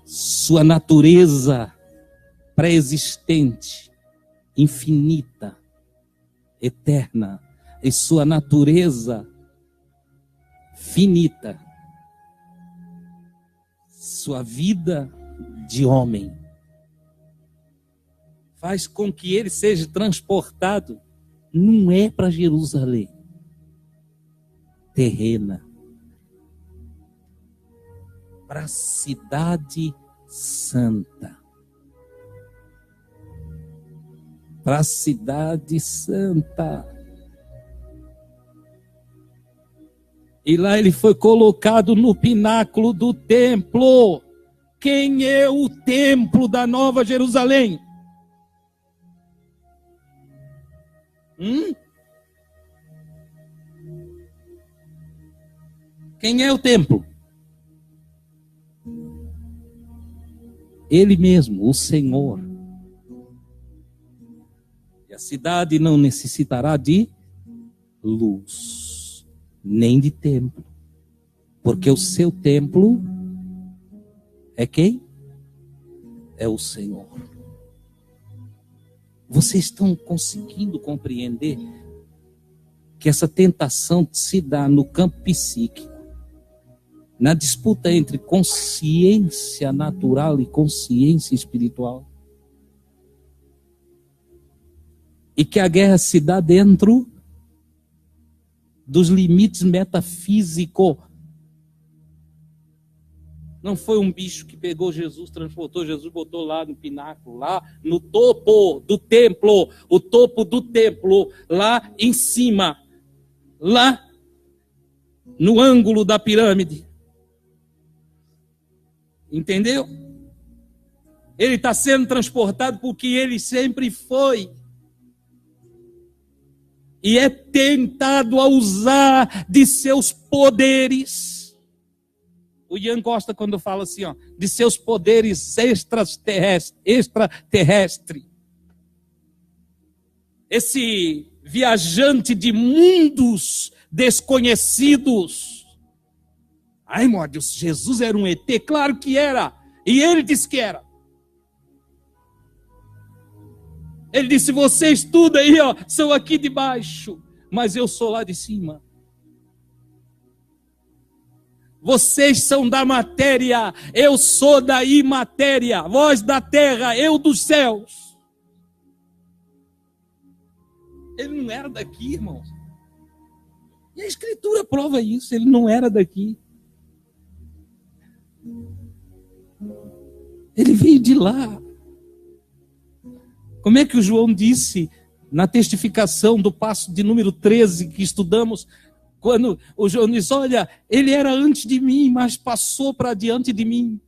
sua natureza pré-existente, infinita, eterna, e sua natureza finita, sua vida de homem, faz com que ele seja transportado, não é para Jerusalém terrena, para a cidade santa. Para a cidade santa. E lá ele foi colocado no pináculo do templo. Quem é o templo da Nova Jerusalém? Quem é o templo? Ele mesmo, o Senhor. E a cidade não necessitará de luz, nem de templo. Porque o seu templo é quem? É o Senhor. Vocês estão conseguindo compreender que essa tentação se dá no campo psíquico, na disputa entre consciência natural e consciência espiritual? E que a guerra se dá dentro dos limites metafísicos. Não foi um bicho que pegou Jesus, transportou Jesus, botou lá no pináculo, lá no topo do templo, o topo do templo, lá em cima, lá no ângulo da pirâmide. Entendeu? Ele está sendo transportado porque ele sempre foi. E é tentado a usar de seus poderes. O Ian gosta quando fala assim, ó, de seus poderes extraterrestres. Esse viajante de mundos desconhecidos. Ai, meu Deus, Jesus era um ET? Claro que era. E ele disse que era. Ele disse: vocês tudo aí, ó, são aqui de baixo, mas eu sou lá de cima. Vocês são da matéria, eu sou da imatéria. Vós da terra, eu dos céus. Ele não era daqui, irmãos. E a Escritura prova isso, ele não era daqui. Ele veio de lá. Como é que o João disse na testificação do passo de número 13 que estudamos, quando o João diz: olha, ele era antes de mim, mas passou para diante de mim.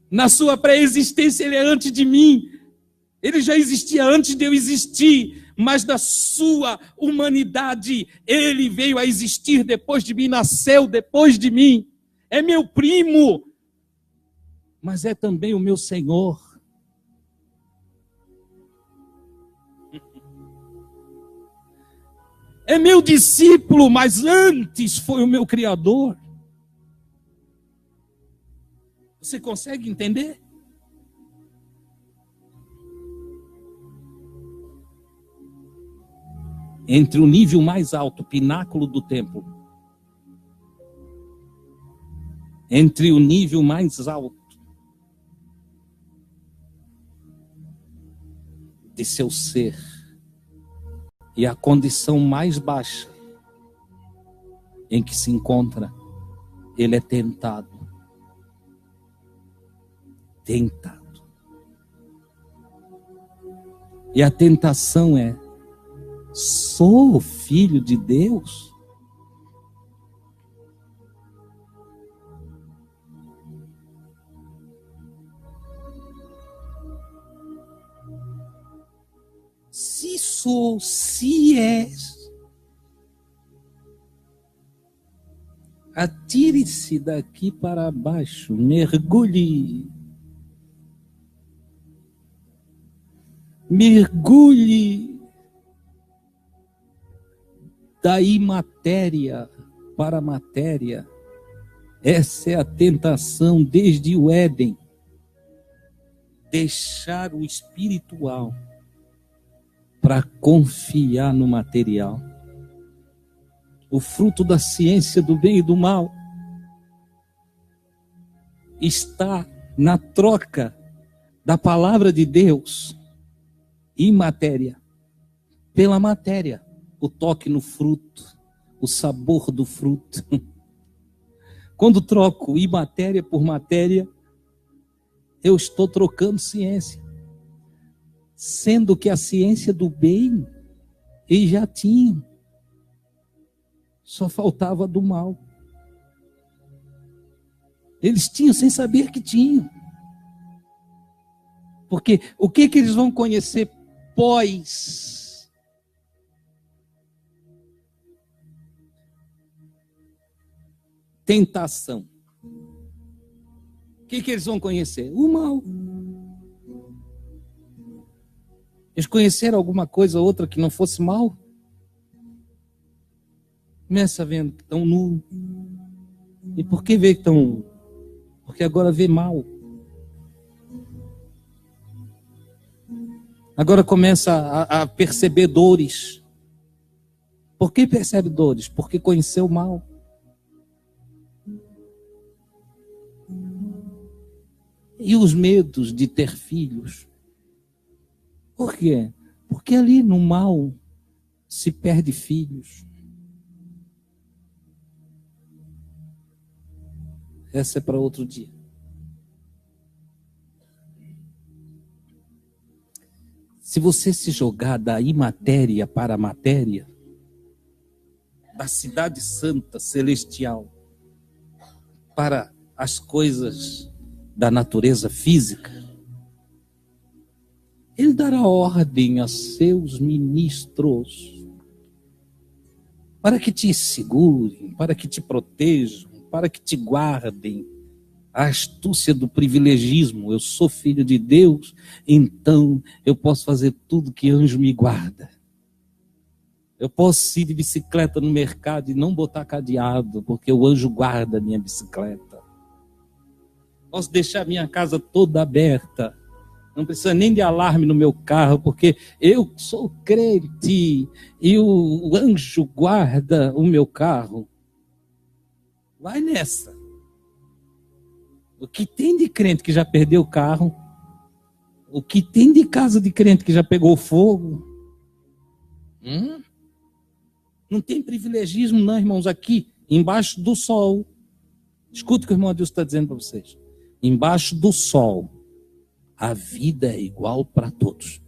Na sua pré-existência ele é antes de mim. Ele já existia antes de eu existir, mas da sua humanidade ele veio a existir depois de mim, nasceu depois de mim. É meu primo, mas é também o meu Senhor. É meu discípulo, mas antes foi o meu Criador. Você consegue entender? Entre o nível mais alto, o pináculo do templo, entre o nível mais alto de seu ser e a condição mais baixa em que se encontra, ele é tentado. Tentado. E a tentação é: sou filho de Deus? Se sou, se és, atire-se daqui para baixo, mergulhe. Mergulhe da imatéria para a matéria. Essa é a tentação desde o Éden. Deixar o espiritual para confiar no material. O fruto da ciência do bem e do mal está na troca da palavra de Deus, imatéria, pela matéria. O toque no fruto, o sabor do fruto. Quando troco imatéria por matéria, eu estou trocando ciência. Sendo que a ciência do bem, eles já tinham. Só faltava do mal. Eles tinham sem saber que tinham. Porque o que eles vão conhecer pós tentação? O que eles vão conhecer? O mal. Eles conheceram alguma coisa ou outra que não fosse mal? Começa vendo que estão nu. E por que vê que estão nu? Porque agora vê mal. Agora começa a perceber dores. Por que percebe dores? Porque conheceu o mal. E os medos de ter filhos? Por quê? Porque ali no mal se perde filhos. Essa é para outro dia. Se você se jogar da imatéria para a matéria, da cidade santa celestial para as coisas da natureza física, ele dará ordem a seus ministros para que te segurem, para que te protejam, para que te guardem. A astúcia do privilegismo. Eu sou filho de Deus, então eu posso fazer tudo que anjo me guarda. Eu posso ir de bicicleta no mercado e não botar cadeado, porque o anjo guarda a minha bicicleta. Posso deixar minha casa toda aberta, Não precisa nem de alarme no meu carro, porque eu sou crente e o anjo guarda o meu carro. Vai nessa. O que tem de crente que já perdeu o carro? O que tem de casa de crente que já pegou fogo? Não tem privilegismo não, irmãos, aqui, embaixo do sol. Escuta o que o irmão Adilson está dizendo para vocês. Embaixo do sol, a vida é igual para todos.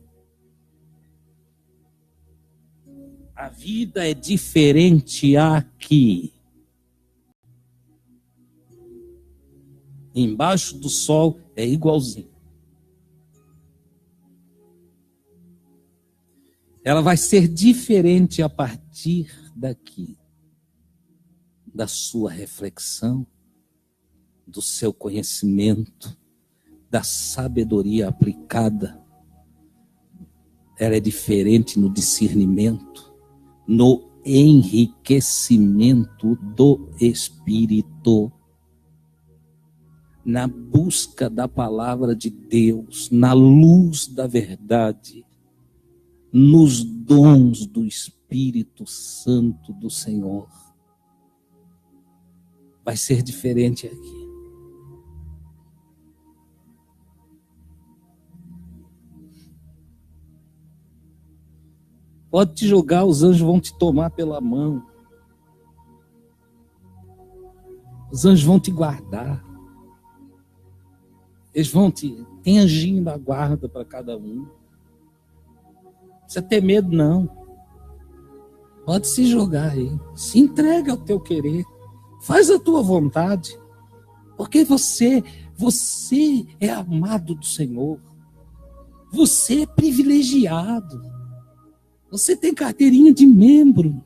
A vida é diferente aqui. Embaixo do sol é igualzinho. Ela vai ser diferente a partir daqui. Da sua reflexão, do seu conhecimento, da sabedoria aplicada. Ela é diferente no discernimento, no enriquecimento do Espírito, na busca da palavra de Deus, na luz da verdade, nos dons do Espírito Santo do Senhor. Vai ser diferente aqui. Pode te jogar, os anjos vão te tomar pela mão. Os anjos vão te guardar. Eles vão te... Tem anjinho da guarda para cada um. Não precisa ter medo, não. Pode se jogar aí. Se entrega ao teu querer. Faz a tua vontade. Porque você é amado do Senhor. Você é privilegiado. Você tem carteirinha de membro.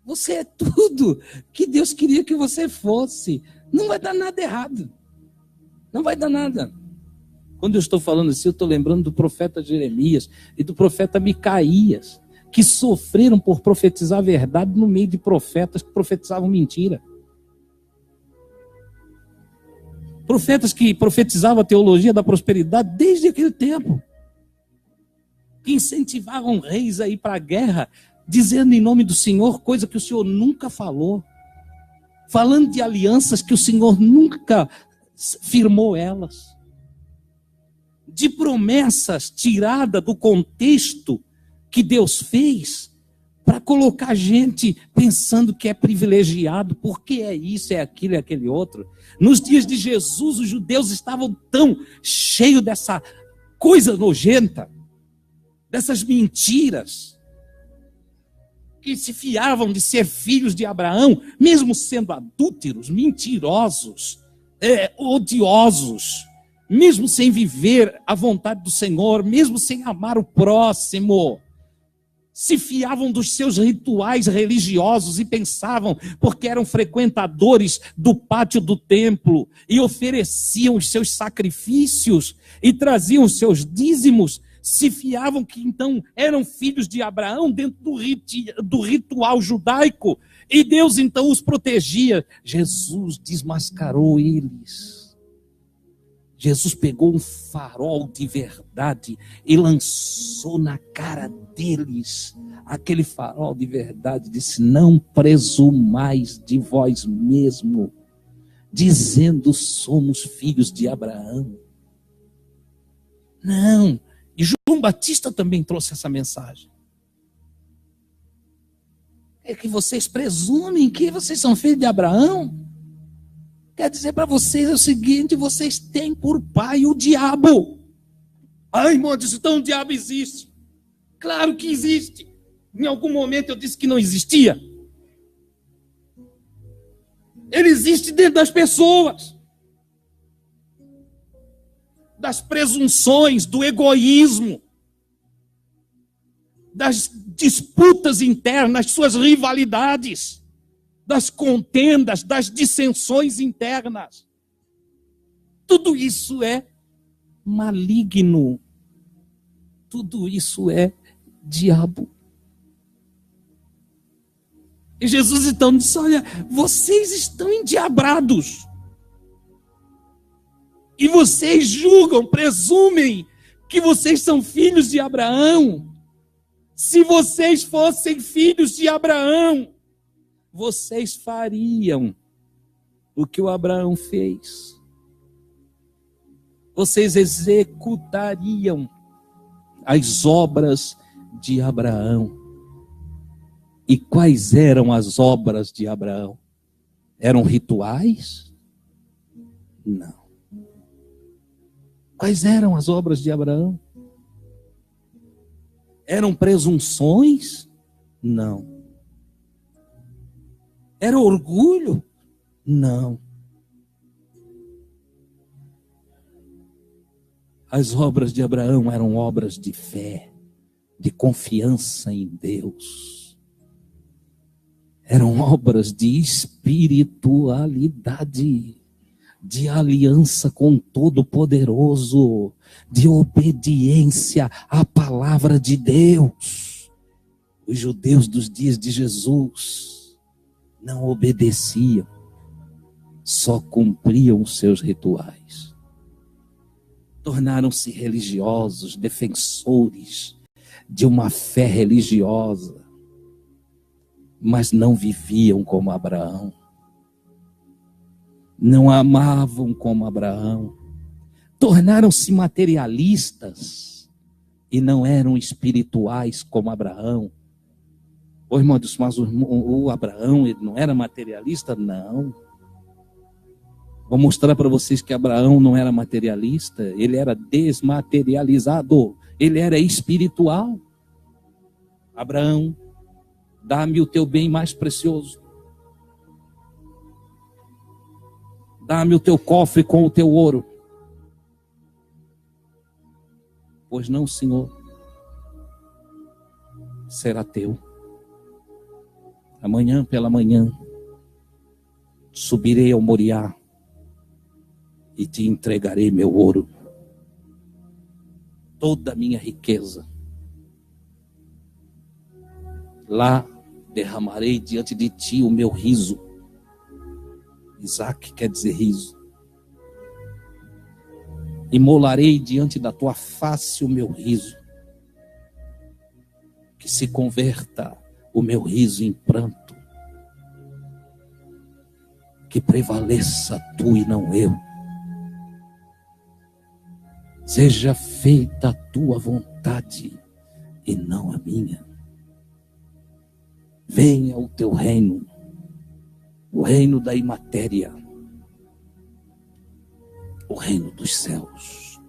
Você é tudo que Deus queria que você fosse. Não vai dar nada errado. Não vai dar nada. Quando eu estou falando assim, eu estou lembrando do profeta Jeremias e do profeta Micaías, que sofreram por profetizar a verdade no meio de profetas que profetizavam mentira. Profetas que profetizavam a teologia da prosperidade desde aquele tempo. Que incentivavam reis a ir para a guerra, dizendo em nome do Senhor coisa que o Senhor nunca falou. Falando de alianças que o Senhor nunca firmou elas. De promessas tiradas do contexto que Deus fez para colocar gente pensando que é privilegiado, porque é isso, é aquilo, é aquele outro. Nos dias de Jesus, os judeus estavam tão cheios dessa coisa nojenta, dessas mentiras, que se fiavam de ser filhos de Abraão, mesmo sendo adúlteros, mentirosos, odiosos, mesmo sem viver a vontade do Senhor, mesmo sem amar o próximo, se fiavam dos seus rituais religiosos e pensavam, porque eram frequentadores do pátio do templo e ofereciam os seus sacrifícios e traziam os seus dízimos, se fiavam que então eram filhos de Abraão dentro do ritual judaico, e Deus então os protegia. Jesus desmascarou eles. Jesus pegou um farol de verdade e lançou na cara deles aquele farol de verdade. Disse: não presumais de vós mesmo, dizendo somos filhos de Abraão. Não. E João Batista também trouxe essa mensagem. É que vocês presumem que vocês são filhos de Abraão? Quer dizer para vocês o seguinte: vocês têm por pai o diabo. Ai, irmão, então o diabo existe. Claro que existe. Em algum momento eu disse que não existia. Ele existe dentro das pessoas. Das presunções, do egoísmo, das disputas internas, das suas rivalidades, das contendas, das dissensões internas. Tudo isso é maligno. Tudo isso é diabo. E Jesus então disse: olha, vocês estão endiabrados. E vocês julgam, presumem que vocês são filhos de Abraão. Se vocês fossem filhos de Abraão, vocês fariam o que o Abraão fez. Vocês executariam as obras de Abraão. E quais eram as obras de Abraão? Eram rituais? Não. Quais eram as obras de Abraão? Eram presunções? Não. Era orgulho? Não. As obras de Abraão eram obras de fé, de confiança em Deus. Eram obras de espiritualidade, de aliança com o Todo-Poderoso, de obediência à palavra de Deus. Os judeus dos dias de Jesus não obedeciam, só cumpriam os seus rituais. Tornaram-se religiosos, defensores de uma fé religiosa, mas não viviam como Abraão. Não amavam como Abraão. Tornaram-se materialistas e não eram espirituais como Abraão. Ô irmão, mas o Abraão, ele não era materialista? Não. Vou mostrar para vocês que Abraão não era materialista, ele era desmaterializado, ele era espiritual. Abraão, dá-me o teu bem mais precioso. Dá-me o teu cofre com o teu ouro. Pois não, Senhor, será teu. Amanhã pela manhã, subirei ao Moriá e te entregarei meu ouro, toda a minha riqueza. Lá derramarei diante de ti o meu riso. Isaac quer dizer riso. Imolarei diante da tua face o meu riso. Que se converta o meu riso em pranto. Que prevaleça tu e não eu. Seja feita a tua vontade e não a minha. Venha o teu reino, o reino da imatéria, o reino dos céus.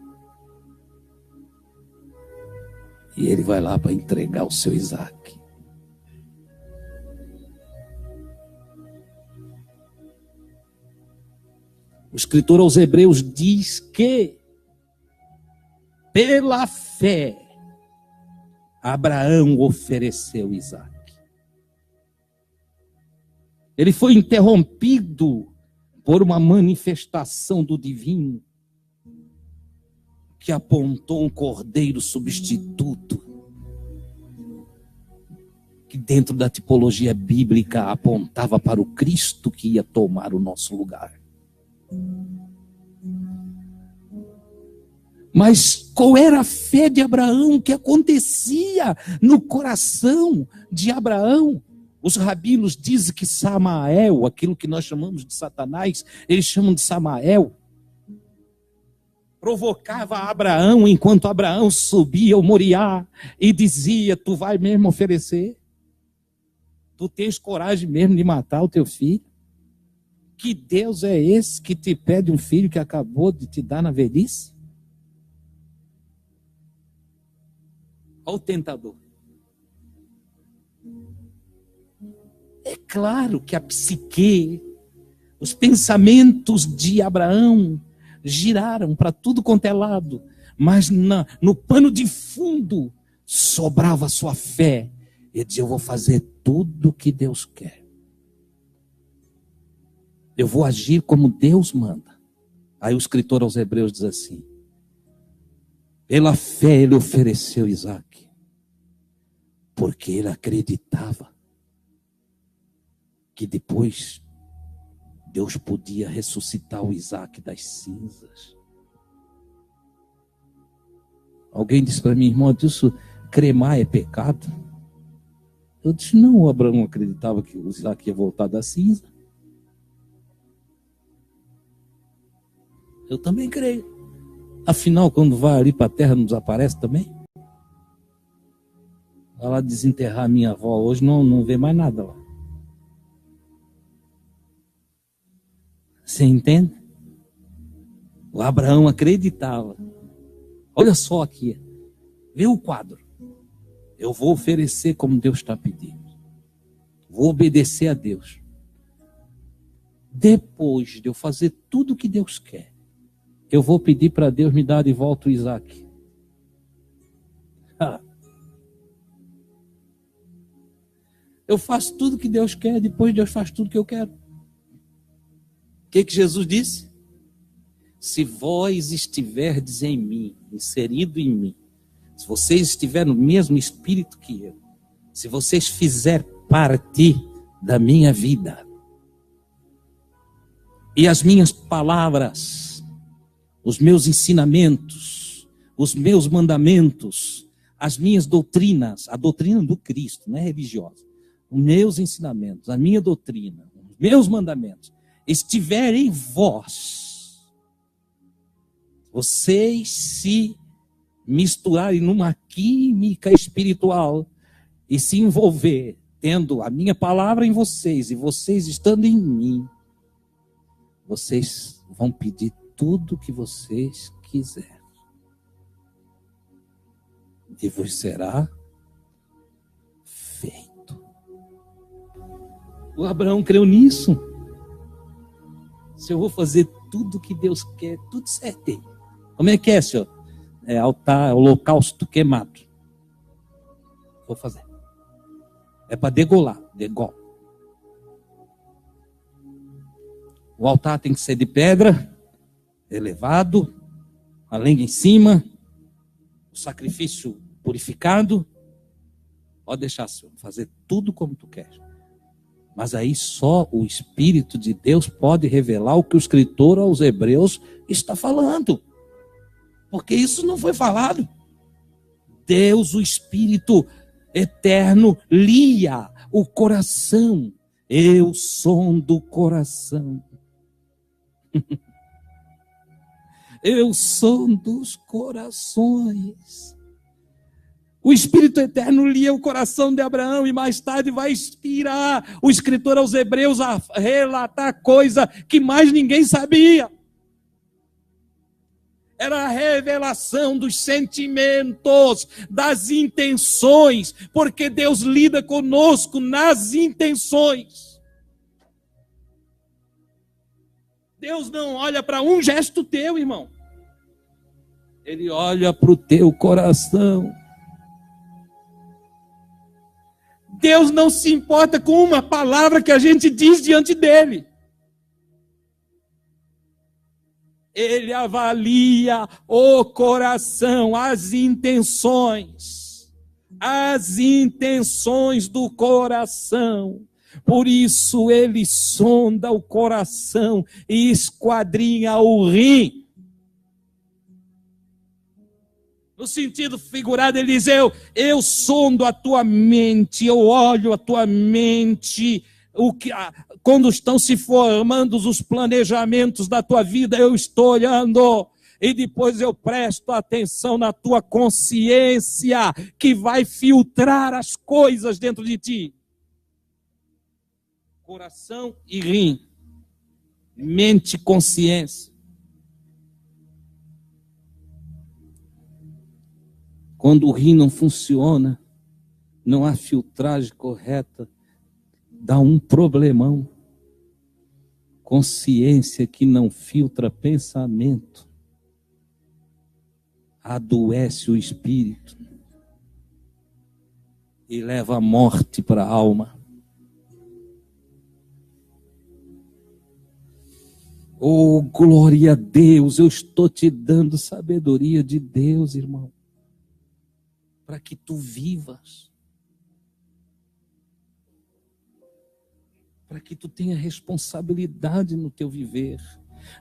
E ele vai lá para entregar o seu Isaac. O escritor aos Hebreus diz que, pela fé, Abraão ofereceu Isaac. Ele foi interrompido por uma manifestação do divino que apontou um cordeiro substituto, que dentro da tipologia bíblica apontava para o Cristo que ia tomar o nosso lugar. Mas qual era a fé de Abraão? O que acontecia no coração de Abraão? Os rabinos dizem que Samael, aquilo que nós chamamos de Satanás, eles chamam de Samael, provocava Abraão enquanto Abraão subia ao Moriá e dizia: tu vai mesmo oferecer? Tu tens coragem mesmo de matar o teu filho? Que Deus é esse que te pede um filho que acabou de te dar na velhice? Olha o tentador. É claro que a psique, os pensamentos de Abraão giraram para tudo quanto é lado, mas no pano de fundo sobrava a sua fé. Ele dizia: eu vou fazer tudo o que Deus quer. Eu vou agir como Deus manda. Aí o escritor aos Hebreus diz assim: pela fé ele ofereceu Isaac, porque ele acreditava que depois Deus podia ressuscitar o Isaac das cinzas. Alguém disse para mim, irmão, isso cremar é pecado? Eu disse, não, o Abraão acreditava que o Isaac ia voltar da cinza. Eu também creio. Afinal, quando vai ali para a terra, não desaparece também? Vai lá desenterrar a minha avó hoje, não vê mais nada lá. Você entende? O Abraão acreditava. Olha só aqui. Vê o quadro. Eu vou oferecer como Deus está pedindo. Vou obedecer a Deus. Depois de eu fazer tudo o que Deus quer, eu vou pedir para Deus me dar de volta o Isaac. Eu faço tudo o que Deus quer, depois Deus faz tudo o que eu quero. O que Jesus disse? Se vós estiverdes em mim, inserido em mim, se vocês estiverem no mesmo espírito que eu, se vocês fizerem parte da minha vida, e as minhas palavras, os meus ensinamentos, os meus mandamentos, as minhas doutrinas, a doutrina do Cristo, não é religiosa, os meus ensinamentos, a minha doutrina, os meus mandamentos, estiverem em vós, vocês se misturarem numa química espiritual e se envolver, tendo a minha palavra em vocês e vocês estando em mim, vocês vão pedir tudo o que vocês quiserem. E vos será feito. O Abraão creu nisso. Se eu vou fazer tudo o que Deus quer, tudo certinho. Como é que é, senhor? É altar, holocausto queimado. Vou fazer. É para degolar, degol. O altar tem que ser de pedra, elevado, a lenha em cima, o sacrifício purificado. Pode deixar, senhor, fazer tudo como tu queres. Mas aí só o Espírito de Deus pode revelar o que o escritor aos Hebreus está falando. Porque isso não foi falado. Deus, o Espírito eterno, lia o coração. Eu sondo o coração. Eu sondo os corações. O Espírito Eterno lia o coração de Abraão e mais tarde vai inspirar o escritor aos Hebreus a relatar coisa que mais ninguém sabia. Era a revelação dos sentimentos, das intenções, porque Deus lida conosco nas intenções. Deus não olha para um gesto teu, irmão. Ele olha para o teu coração. Deus não se importa com uma palavra que a gente diz diante dele. Ele avalia o coração, as intenções do coração. Por isso ele sonda o coração e esquadrinha o rim. No sentido figurado, ele diz, eu sondo a tua mente, eu olho a tua mente, quando estão se formando os planejamentos da tua vida, eu estou olhando, e depois eu presto atenção na tua consciência, que vai filtrar as coisas dentro de ti. Coração e rim, mente e consciência. Quando o rim não funciona, não há filtragem correta, dá um problemão. Consciência que não filtra pensamento, adoece o espírito e leva a morte para a alma. Oh, glória a Deus, eu estou te dando sabedoria de Deus, irmão, para que tu vivas, para que tu tenha responsabilidade no teu viver.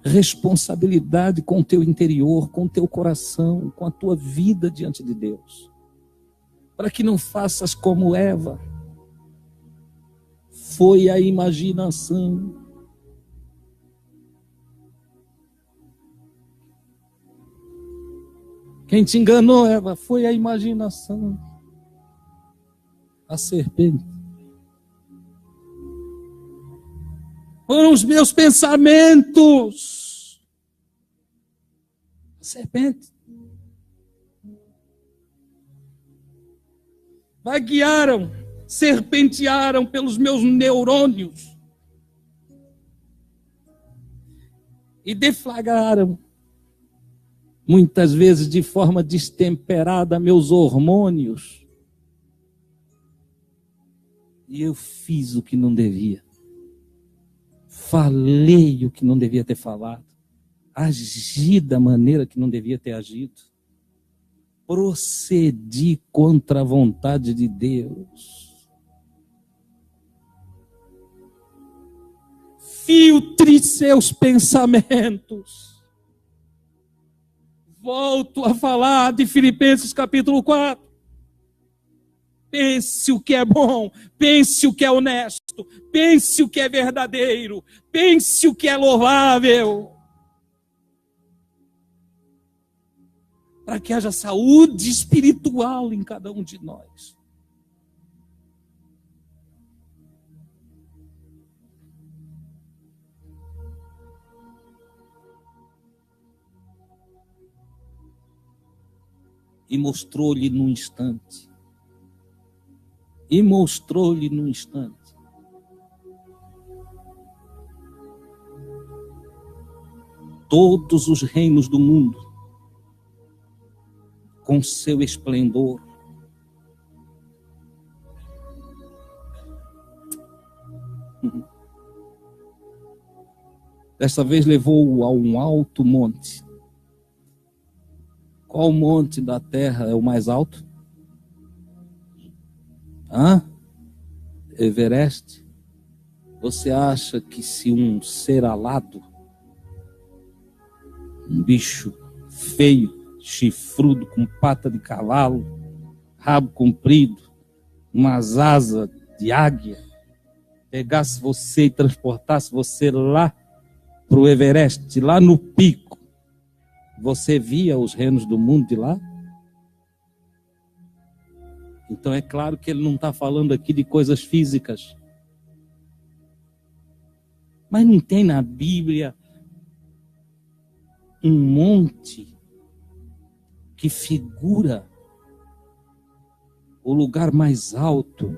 responsabilidade com o teu interior, com o teu coração, com a tua vida diante de Deus. Para que não faças como Eva. Foi a imaginação. Quem te enganou, Eva, foi a imaginação. A serpente. Foram os meus pensamentos. A serpente. Vaguearam, serpentearam pelos meus neurônios. E deflagraram, muitas vezes de forma destemperada, meus hormônios. E eu fiz o que não devia. Falei o que não devia ter falado. Agi da maneira que não devia ter agido. Procedi contra a vontade de Deus. Filtre seus pensamentos. Volto a falar de Filipenses capítulo 4. Pense o que é bom, pense o que é honesto, pense o que é verdadeiro, pense o que é louvável. Para que haja saúde espiritual em cada um de nós. E mostrou-lhe num instante. E mostrou-lhe num instante. Todos os reinos do mundo, com seu esplendor. Desta vez levou-o a um alto monte. Qual monte da terra é o mais alto? Everest? Você acha que se um ser alado, um bicho feio, chifrudo, com pata de cavalo, rabo comprido, umas asas de águia, pegasse você e transportasse você lá para o Everest, lá no pico, você via os reinos do mundo de lá? Então é claro que ele não está falando aqui de coisas físicas. Mas não tem na Bíblia um monte que figura o lugar mais alto,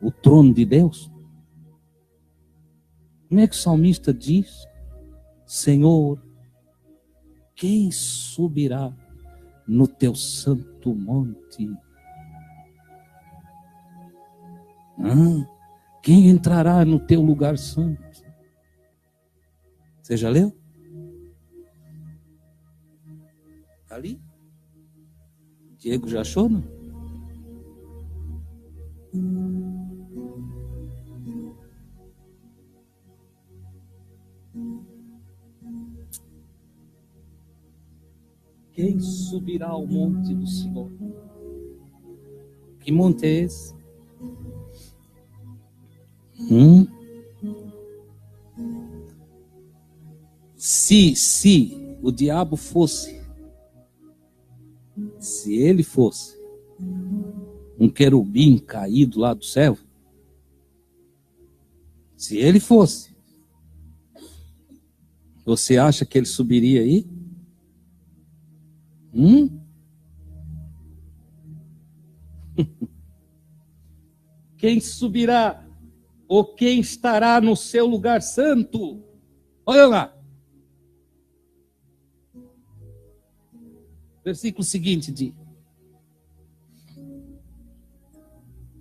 o trono de Deus? Como é que o salmista diz? Senhor, quem subirá no teu santo monte? Quem entrará no teu lugar santo? Você já leu? Ali? Diego já achou, não? Quem subirá ao monte do Senhor? Que monte é esse? Se o diabo fosse, se ele fosse um querubim caído lá do céu, se ele fosse, você acha que ele subiria aí? Quem subirá? Ou quem estará no seu lugar santo? Olha lá. Versículo seguinte diz: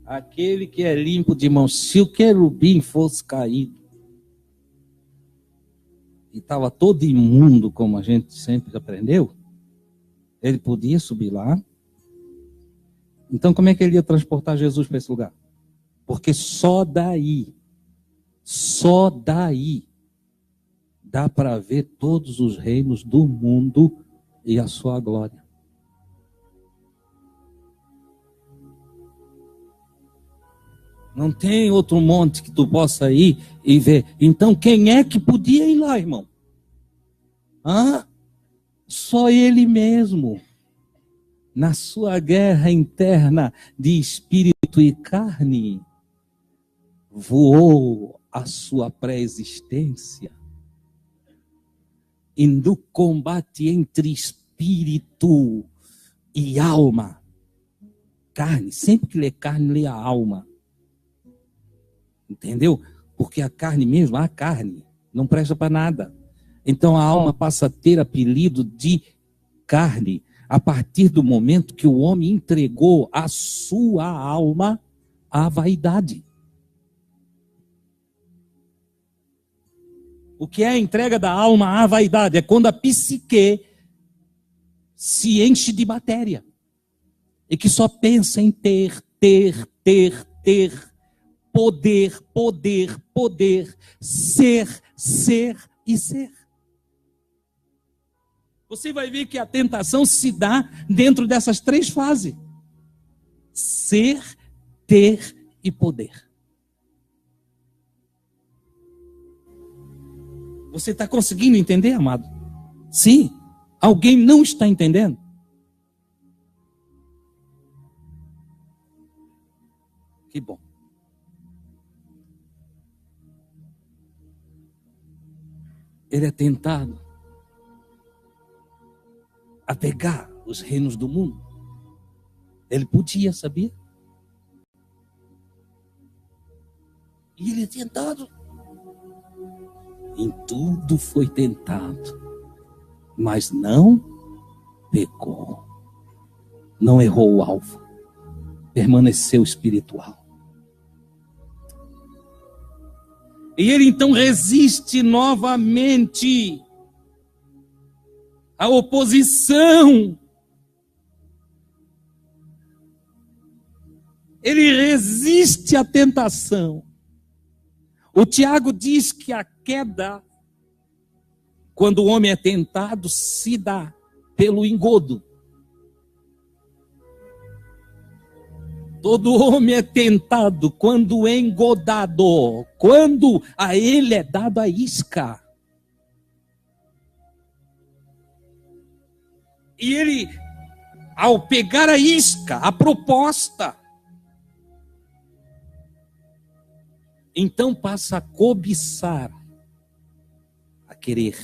aquele que é limpo de mãos. Se o querubim fosse caído e estava todo imundo, como a gente sempre aprendeu, ele podia subir lá. Então como é que ele ia transportar Jesus para esse lugar? Porque só daí, dá para ver todos os reinos do mundo e a sua glória. Não tem outro monte que tu possa ir e ver. Então quem é que podia ir lá, irmão? Só ele mesmo. Na sua guerra interna de espírito e carne, voou a sua pré-existência. E no combate entre espírito e alma, carne, sempre que lê carne, lê a alma. Entendeu? Porque a carne mesmo, a carne, não presta para nada. Então a alma passa a ter apelido de carne, a partir do momento que o homem entregou a sua alma à vaidade. O que é a entrega da alma à vaidade? É quando a psique se enche de matéria e que só pensa em ter, poder, ser e ser. Você vai ver que a tentação se dá dentro dessas 3 fases: ser, ter e poder. Você está conseguindo entender, amado? Sim. Alguém não está entendendo? Que bom. Ele é tentado a pegar os reinos do mundo. Ele podia, sabia? E ele é tentado. Em tudo foi tentado, mas não pecou. Não errou o alvo. Permaneceu espiritual. E ele então resiste novamente à oposição. Ele resiste à tentação. O Tiago diz que a queda, quando o homem é tentado, se dá pelo engodo. Todo homem é tentado quando é engodado, quando a ele é dado a isca. E ele, ao pegar a isca, a proposta, então passa a cobiçar, a querer.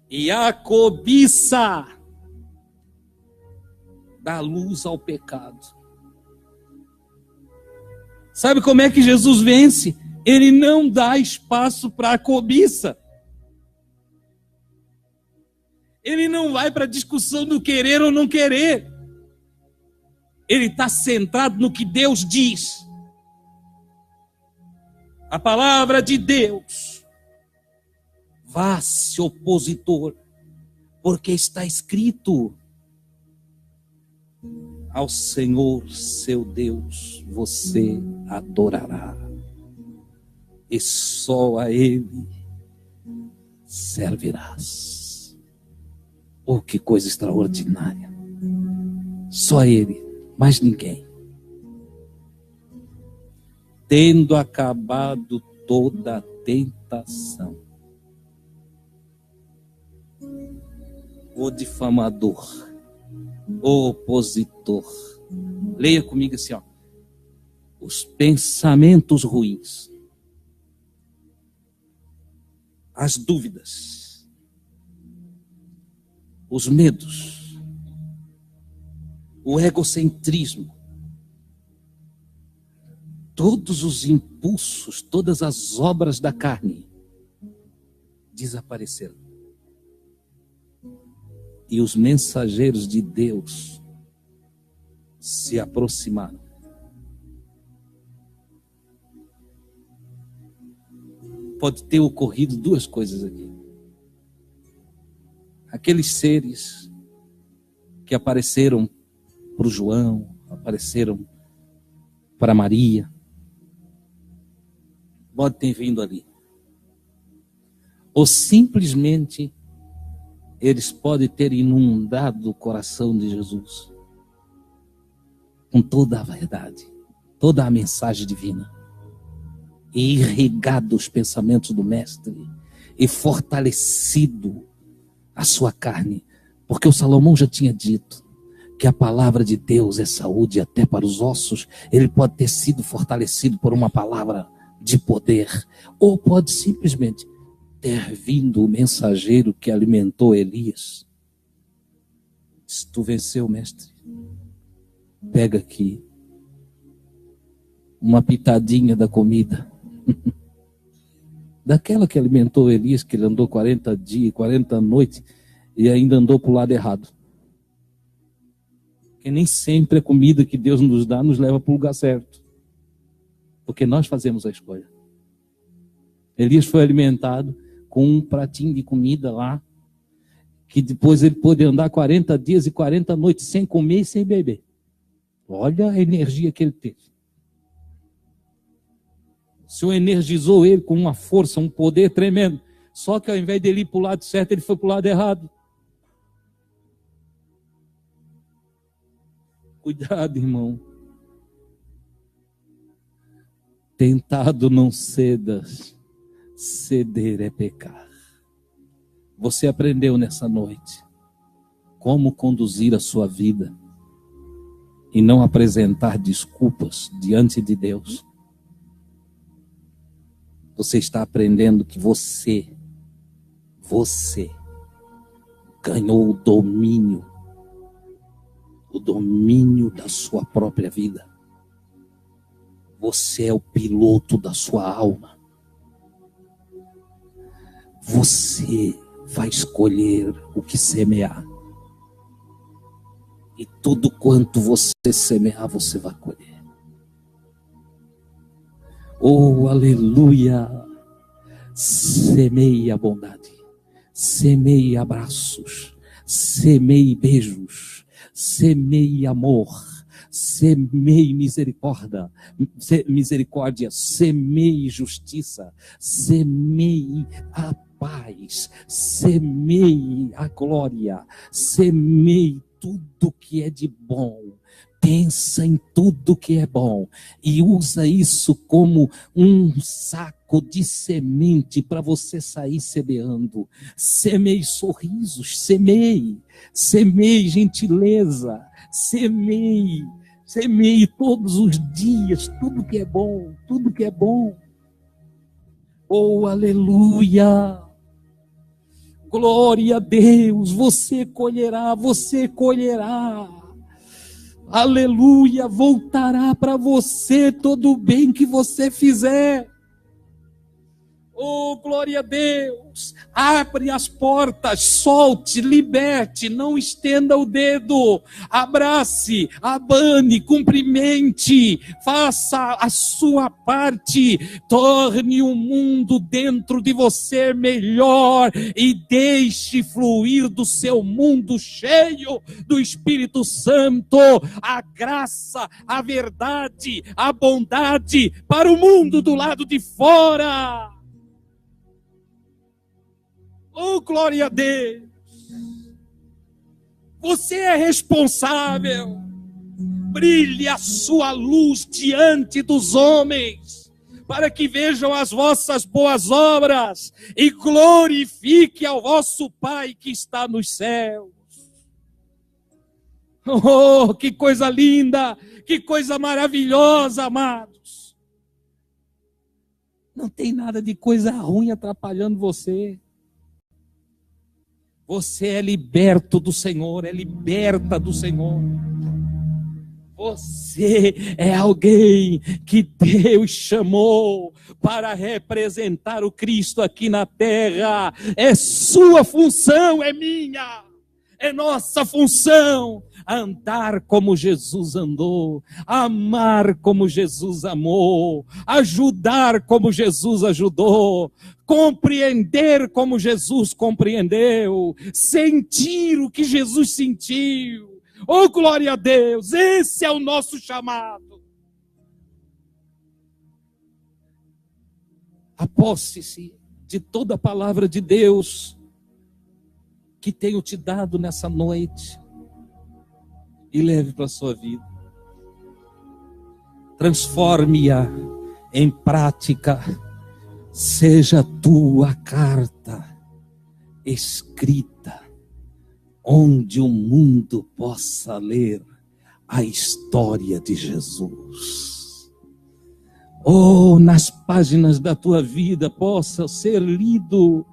E a cobiça dá luz ao pecado. Sabe como é que Jesus vence? Ele não dá espaço para a cobiça. Ele não vai para a discussão do querer ou não querer. Ele está centrado no que Deus diz. A palavra de Deus. Vá-se, opositor, porque está escrito: ao Senhor seu Deus você adorará, e só a Ele servirás. Oh, que coisa extraordinária! Só a Ele, mais ninguém. Tendo acabado toda a tentação, o difamador, o opositor, leia comigo assim, os pensamentos ruins, as dúvidas, os medos, o egocentrismo, todos os impulsos, todas as obras da carne desapareceram. E os mensageiros de Deus se aproximaram. Pode ter ocorrido 2 coisas aqui. Aqueles seres que apareceram para o João, apareceram para Maria, pode ter vindo ali. ou simplesmente eles podem ter inundado o coração de Jesus com toda a verdade, toda a mensagem divina, e irrigado os pensamentos do Mestre, e fortalecido a sua carne, porque o Salomão já tinha dito que a palavra de Deus é saúde até para os ossos. Ele pode ter sido fortalecido por uma palavra de poder, ou pode simplesmente ter vindo o mensageiro que alimentou Elias. Se tu venceu, mestre, pega aqui uma pitadinha da comida, daquela que alimentou Elias, que ele andou 40 dias, 40 noites, e ainda andou para o lado errado. Porque nem sempre a comida que Deus nos dá nos leva para o lugar certo, porque nós fazemos a escolha. Elias foi alimentado com um pratinho de comida lá, que depois ele pôde andar 40 dias e 40 noites sem comer e sem beber. Olha a energia que ele teve. O Senhor energizou ele com uma força, um poder tremendo. Só que ao invés dele ir para o lado certo, ele foi para o lado errado. Cuidado, irmão. Tentado não cedas, ceder é pecar. Você aprendeu nessa noite como conduzir a sua vida e não apresentar desculpas diante de Deus. Você está aprendendo que você ganhou o domínio da sua própria vida. Você é o piloto da sua alma. Você vai escolher o que semear. E tudo quanto você semear, você vai colher. Oh, aleluia! Semeie a bondade, semeie abraços, semeie beijos, semeie amor, semeie misericórdia, semeie justiça, semeie a paz, semeie a glória, semeie tudo que é de bom. Pensa em tudo que é bom e usa isso como um saco de semente para você sair semeando. Semeie sorrisos, semeie gentileza, semeie todos os dias tudo que é bom, tudo que é bom. Oh, aleluia! Glória a Deus, você colherá. Aleluia, voltará para você todo o bem que você fizer. Oh, glória a Deus. Abre as portas, solte, liberte, não estenda o dedo. Abrace, abane, cumprimente, faça a sua parte. Torne o mundo dentro de você melhor e deixe fluir do seu mundo cheio do Espírito Santo a graça, a verdade, a bondade para o mundo do lado de fora. Oh, glória a Deus! Você é responsável. Brilhe a sua luz diante dos homens, para que vejam as vossas boas obras e glorifique ao vosso Pai que está nos céus. Oh, que coisa linda! Que coisa maravilhosa, amados! Não tem nada de coisa ruim atrapalhando você. Você é liberto do Senhor, é liberta do Senhor. Você é alguém que Deus chamou para representar o Cristo aqui na terra. É sua função, é minha, é nossa função. Andar como Jesus andou, amar como Jesus amou, ajudar como Jesus ajudou, compreender como Jesus compreendeu, sentir o que Jesus sentiu. Oh, glória a Deus, esse é o nosso chamado. Aposse-se de toda a palavra de Deus que tenho te dado nessa noite e leve para a sua vida. Transforme-a em prática. Seja tua carta escrita, onde o mundo possa ler a história de Jesus. Oh, nas páginas da tua vida possa ser lido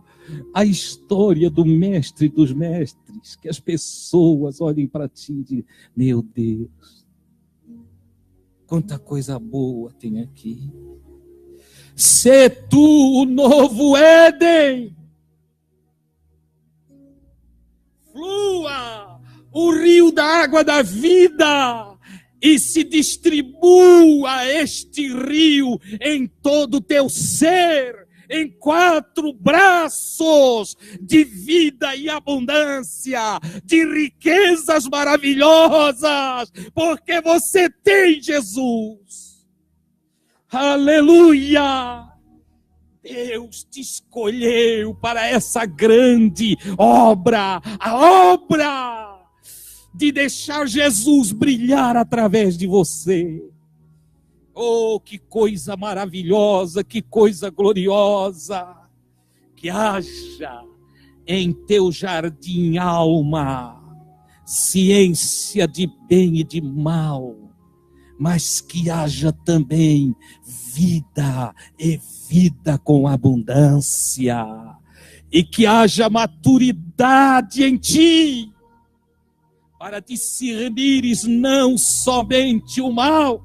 a história do mestre dos mestres, que as pessoas olhem para ti e digam: meu Deus, quanta coisa boa tem aqui. Sê tu o novo Éden. Flua o rio da água da vida e se distribua este rio em todo o teu ser, em 4 braços de vida e abundância, de riquezas maravilhosas, porque você tem Jesus. Aleluia! Deus te escolheu para essa grande obra, a obra de deixar Jesus brilhar através de você. Oh, que coisa maravilhosa, que coisa gloriosa, que haja em teu jardim alma, ciência de bem e de mal, mas que haja também vida e vida com abundância, e que haja maturidade em ti, para discernires não somente o mal,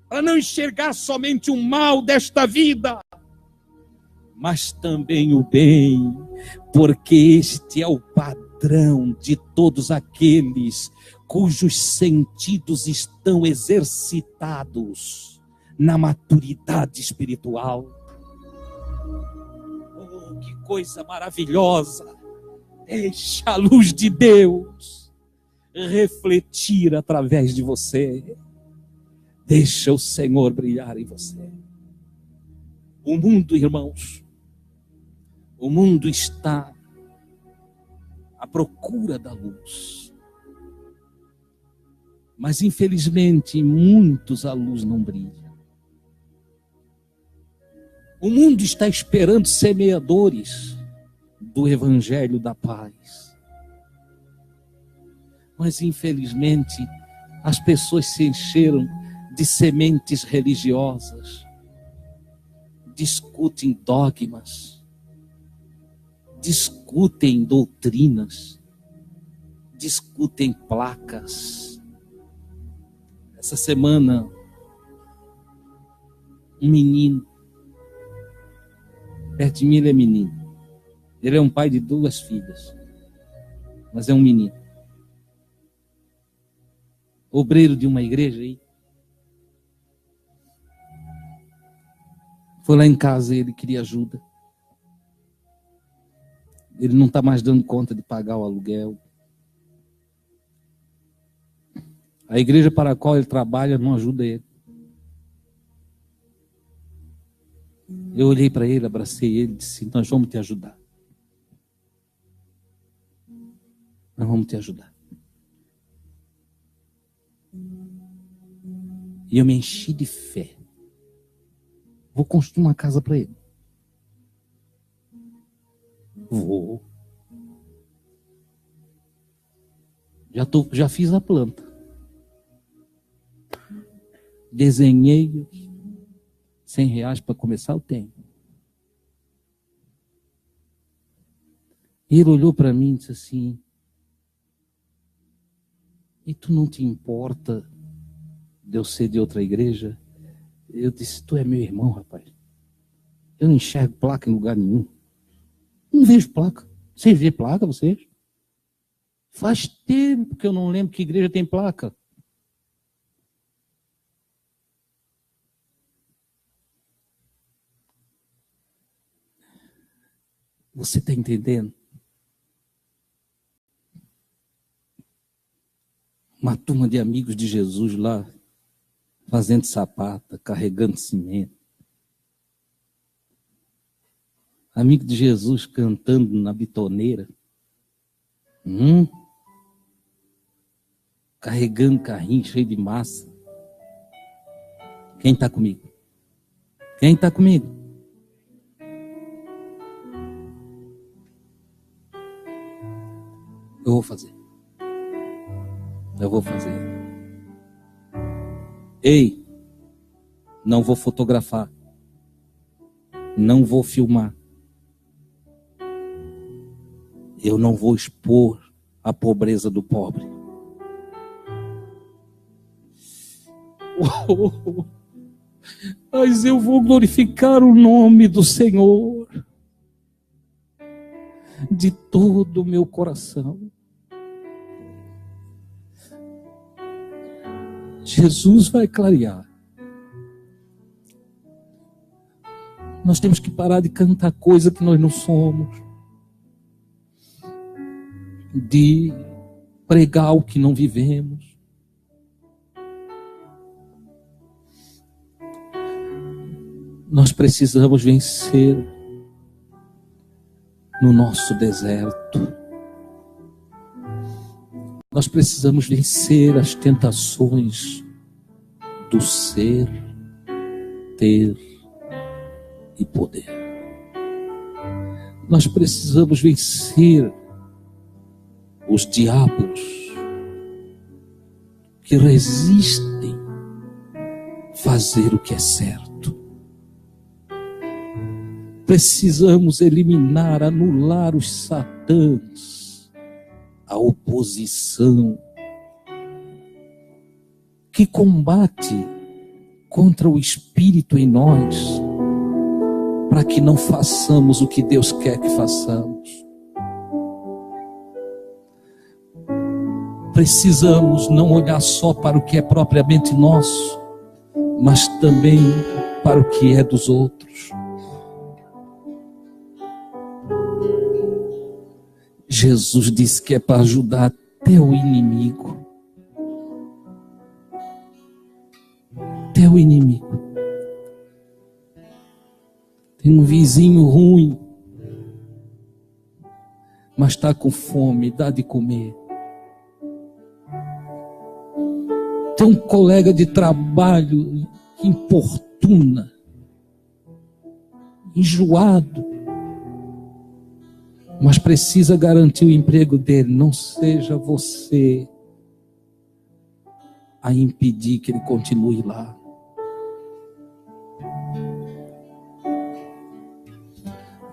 para não enxergar somente o mal desta vida, mas também o bem, porque este é o padrão de todos aqueles cujos sentidos estão exercitados na maturidade espiritual. Oh, que coisa maravilhosa! Deixa a luz de Deus refletir através de você. Deixa o Senhor brilhar em você. O mundo, irmãos, o mundo está à procura da luz. Mas, infelizmente, em muitos a luz não brilha. O mundo está esperando semeadores do Evangelho da Paz. Mas, infelizmente, as pessoas se encheram de sementes religiosas, discutem dogmas, discutem doutrinas, discutem placas. Essa semana, um menino, perto de mim ele é menino, ele é um pai de 2 filhas, mas é um menino, obreiro de uma igreja aí. Foi lá em casa e ele queria ajuda. Ele não está mais dando conta de pagar o aluguel. A igreja para a qual ele trabalha não ajuda ele. Eu olhei para ele, abracei ele e disse: nós vamos te ajudar. Nós vamos te ajudar. E eu me enchi de fé. Vou construir uma casa para ele. Vou. Já fiz a planta. Desenhei. R$100 para começar, eu tenho. E ele olhou para mim e disse assim: e tu não te importa de eu ser de outra igreja? Eu disse: tu é meu irmão, rapaz. Eu não enxergo placa em lugar nenhum. Não vejo placa. Vocês vê placa, vocês? Faz tempo que eu não lembro que igreja tem placa. Você está entendendo? Uma turma de amigos de Jesus lá, fazendo sapata, carregando cimento. amigo de Jesus cantando na bitoneira, carregando carrinho cheio de massa. Quem está comigo? Quem está comigo? Eu vou fazer. Eu vou fazer. Ei, não vou fotografar. Não vou filmar. Eu não vou expor a pobreza do pobre. Mas eu vou glorificar o nome do Senhor de todo o meu coração. Jesus vai clarear. Nós temos que parar de cantar coisa que nós não somos, de pregar o que não vivemos. Nós precisamos vencer no nosso deserto. Nós precisamos vencer as tentações do ser, ter e poder. Nós precisamos vencer os diabos que resistem fazer o que é certo. Precisamos eliminar, anular os satãs, a oposição que combate contra o Espírito em nós, para que não façamos o que Deus quer que façamos. Precisamos não olhar só para o que é propriamente nosso, mas também para o que é dos outros. Jesus disse que é para ajudar até o inimigo. Até o inimigo. Tem um vizinho ruim, mas está com fome, dá de comer. Tem um colega de trabalho que importuna, enjoado, mas precisa garantir o emprego dele. Não seja você a impedir que ele continue lá.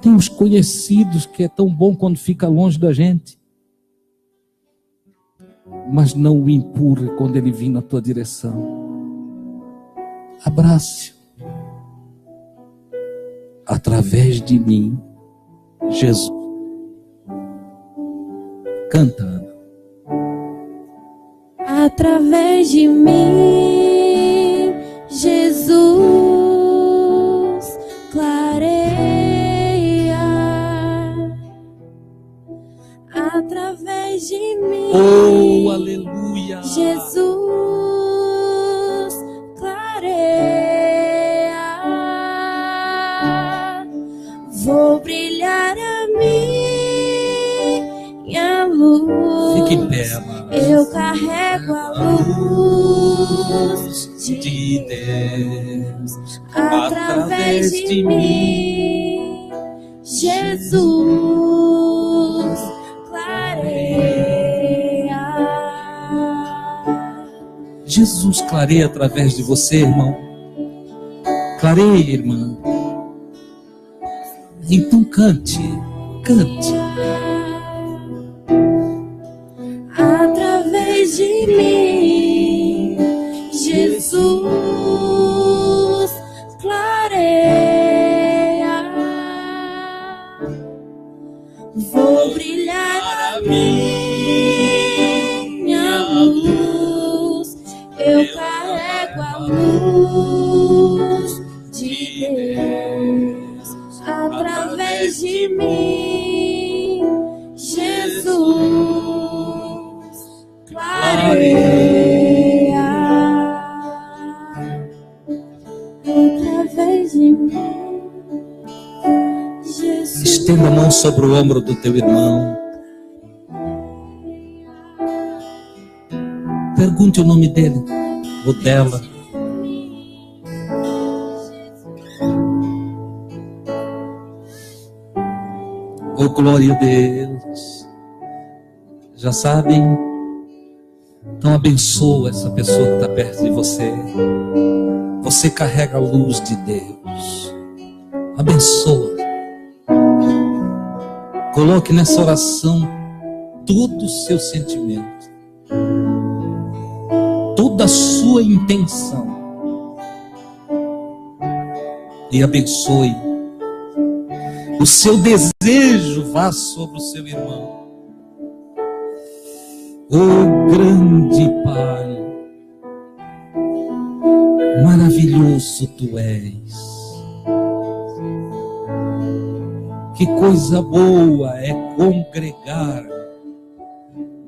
Temos conhecidos que é tão bom quando fica longe da gente, mas não o empurre quando ele vir na tua direção. Abrace-o. Através de mim, Jesus. Canta, Ana. Através de mim, Jesus clareia. Através de mim, oh, aleluia, Jesus clareia. Vou brilhar a minha luz. Fique em pé, amado. Eu carrego a luz de Deus através de mim. Jesus clareia. Jesus clareia através de você, irmão. Clareia, irmã. Então cante, cante. Através de mim, Jesus clareia. Vou brilhar a minha luz. Eu carrego a luz de Deus através de mim, Jesus clareia. Através de mim, Jesus Estenda a mão sobre o ombro do teu irmão. Pergunte o nome dele ou dela. Oh, glória a Deus. Já sabem? Então abençoa essa pessoa que está perto de você. Você carrega a luz de Deus. Abençoa. Coloque nessa oração todo o seu sentimento, toda a sua intenção, e abençoe. O seu desejo vá sobre o seu irmão. Oh, grande Pai, maravilhoso Tu és. Que coisa boa é congregar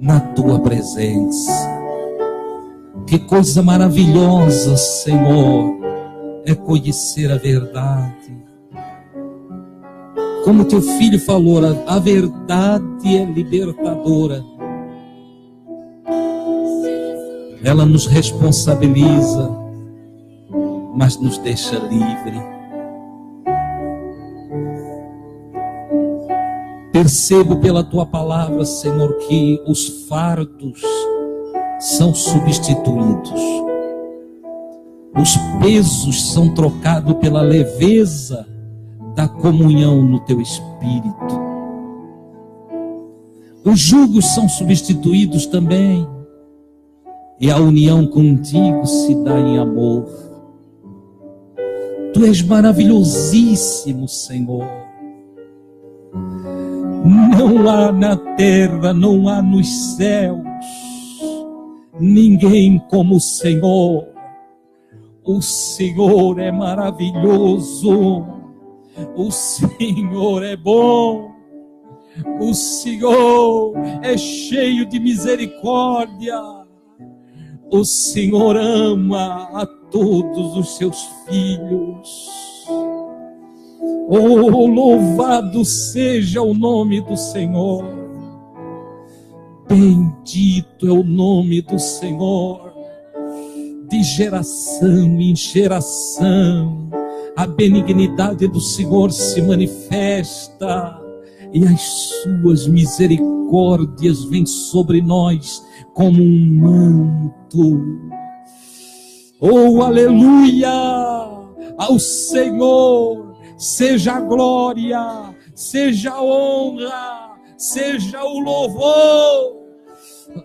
na Tua presença. Que coisa maravilhosa, Senhor, é conhecer a verdade. Como Teu Filho falou, a verdade é libertadora. Ela nos responsabiliza, mas nos deixa livre. Percebo pela Tua palavra, Senhor, que os fardos são substituídos. Os pesos são trocados pela leveza da comunhão no Teu Espírito. Os jugos são substituídos também. E a união contigo se dá em amor. Tu és maravilhosíssimo, Senhor. Não há na terra, não há nos céus ninguém como o Senhor. O Senhor é maravilhoso. O Senhor é bom. O Senhor é cheio de misericórdia. O Senhor ama a todos os seus filhos. Oh, louvado seja o nome do Senhor. Bendito é o nome do Senhor. De geração em geração, a benignidade do Senhor se manifesta. E as suas misericórdias vêm sobre nós como um manto. Oh, aleluia! Ao Senhor seja a glória, seja a honra, seja o louvor.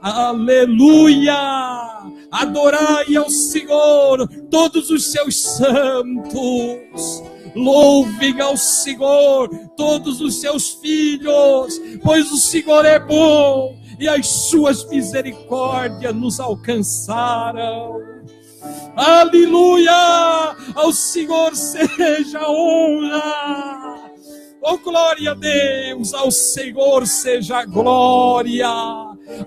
Aleluia! Adorai ao Senhor todos os seus santos. Louvem ao Senhor todos os seus filhos, pois o Senhor é bom e as suas misericórdias nos alcançaram. Aleluia! Ao Senhor seja a honra. Oh, glória a Deus! Ao Senhor seja a glória.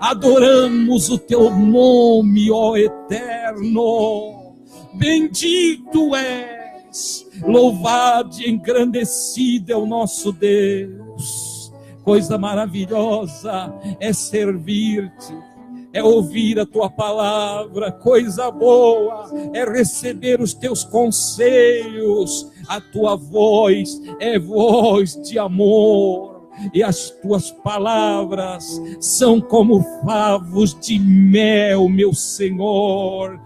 Adoramos o Teu nome, ó Eterno. Bendito és, louvado e engrandecido é o nosso Deus. Coisa maravilhosa é servir-te, é ouvir a Tua palavra. Coisa boa é receber os Teus conselhos. A Tua voz é voz de amor. E as Tuas palavras são como favos de mel, meu Senhor.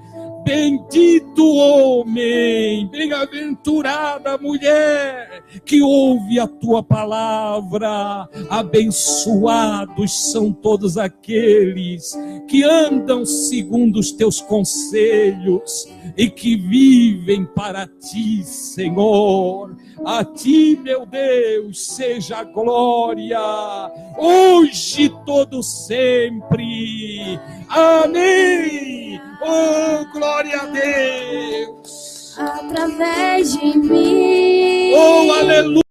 Bendito homem, bem-aventurada mulher que ouve a Tua palavra. Abençoados são todos aqueles que andam segundo os Teus conselhos e que vivem para Ti, Senhor. A Ti, meu Deus, seja a glória, hoje e todo sempre. Amém. Oh, glória a Deus. Através de mim. Oh, aleluia.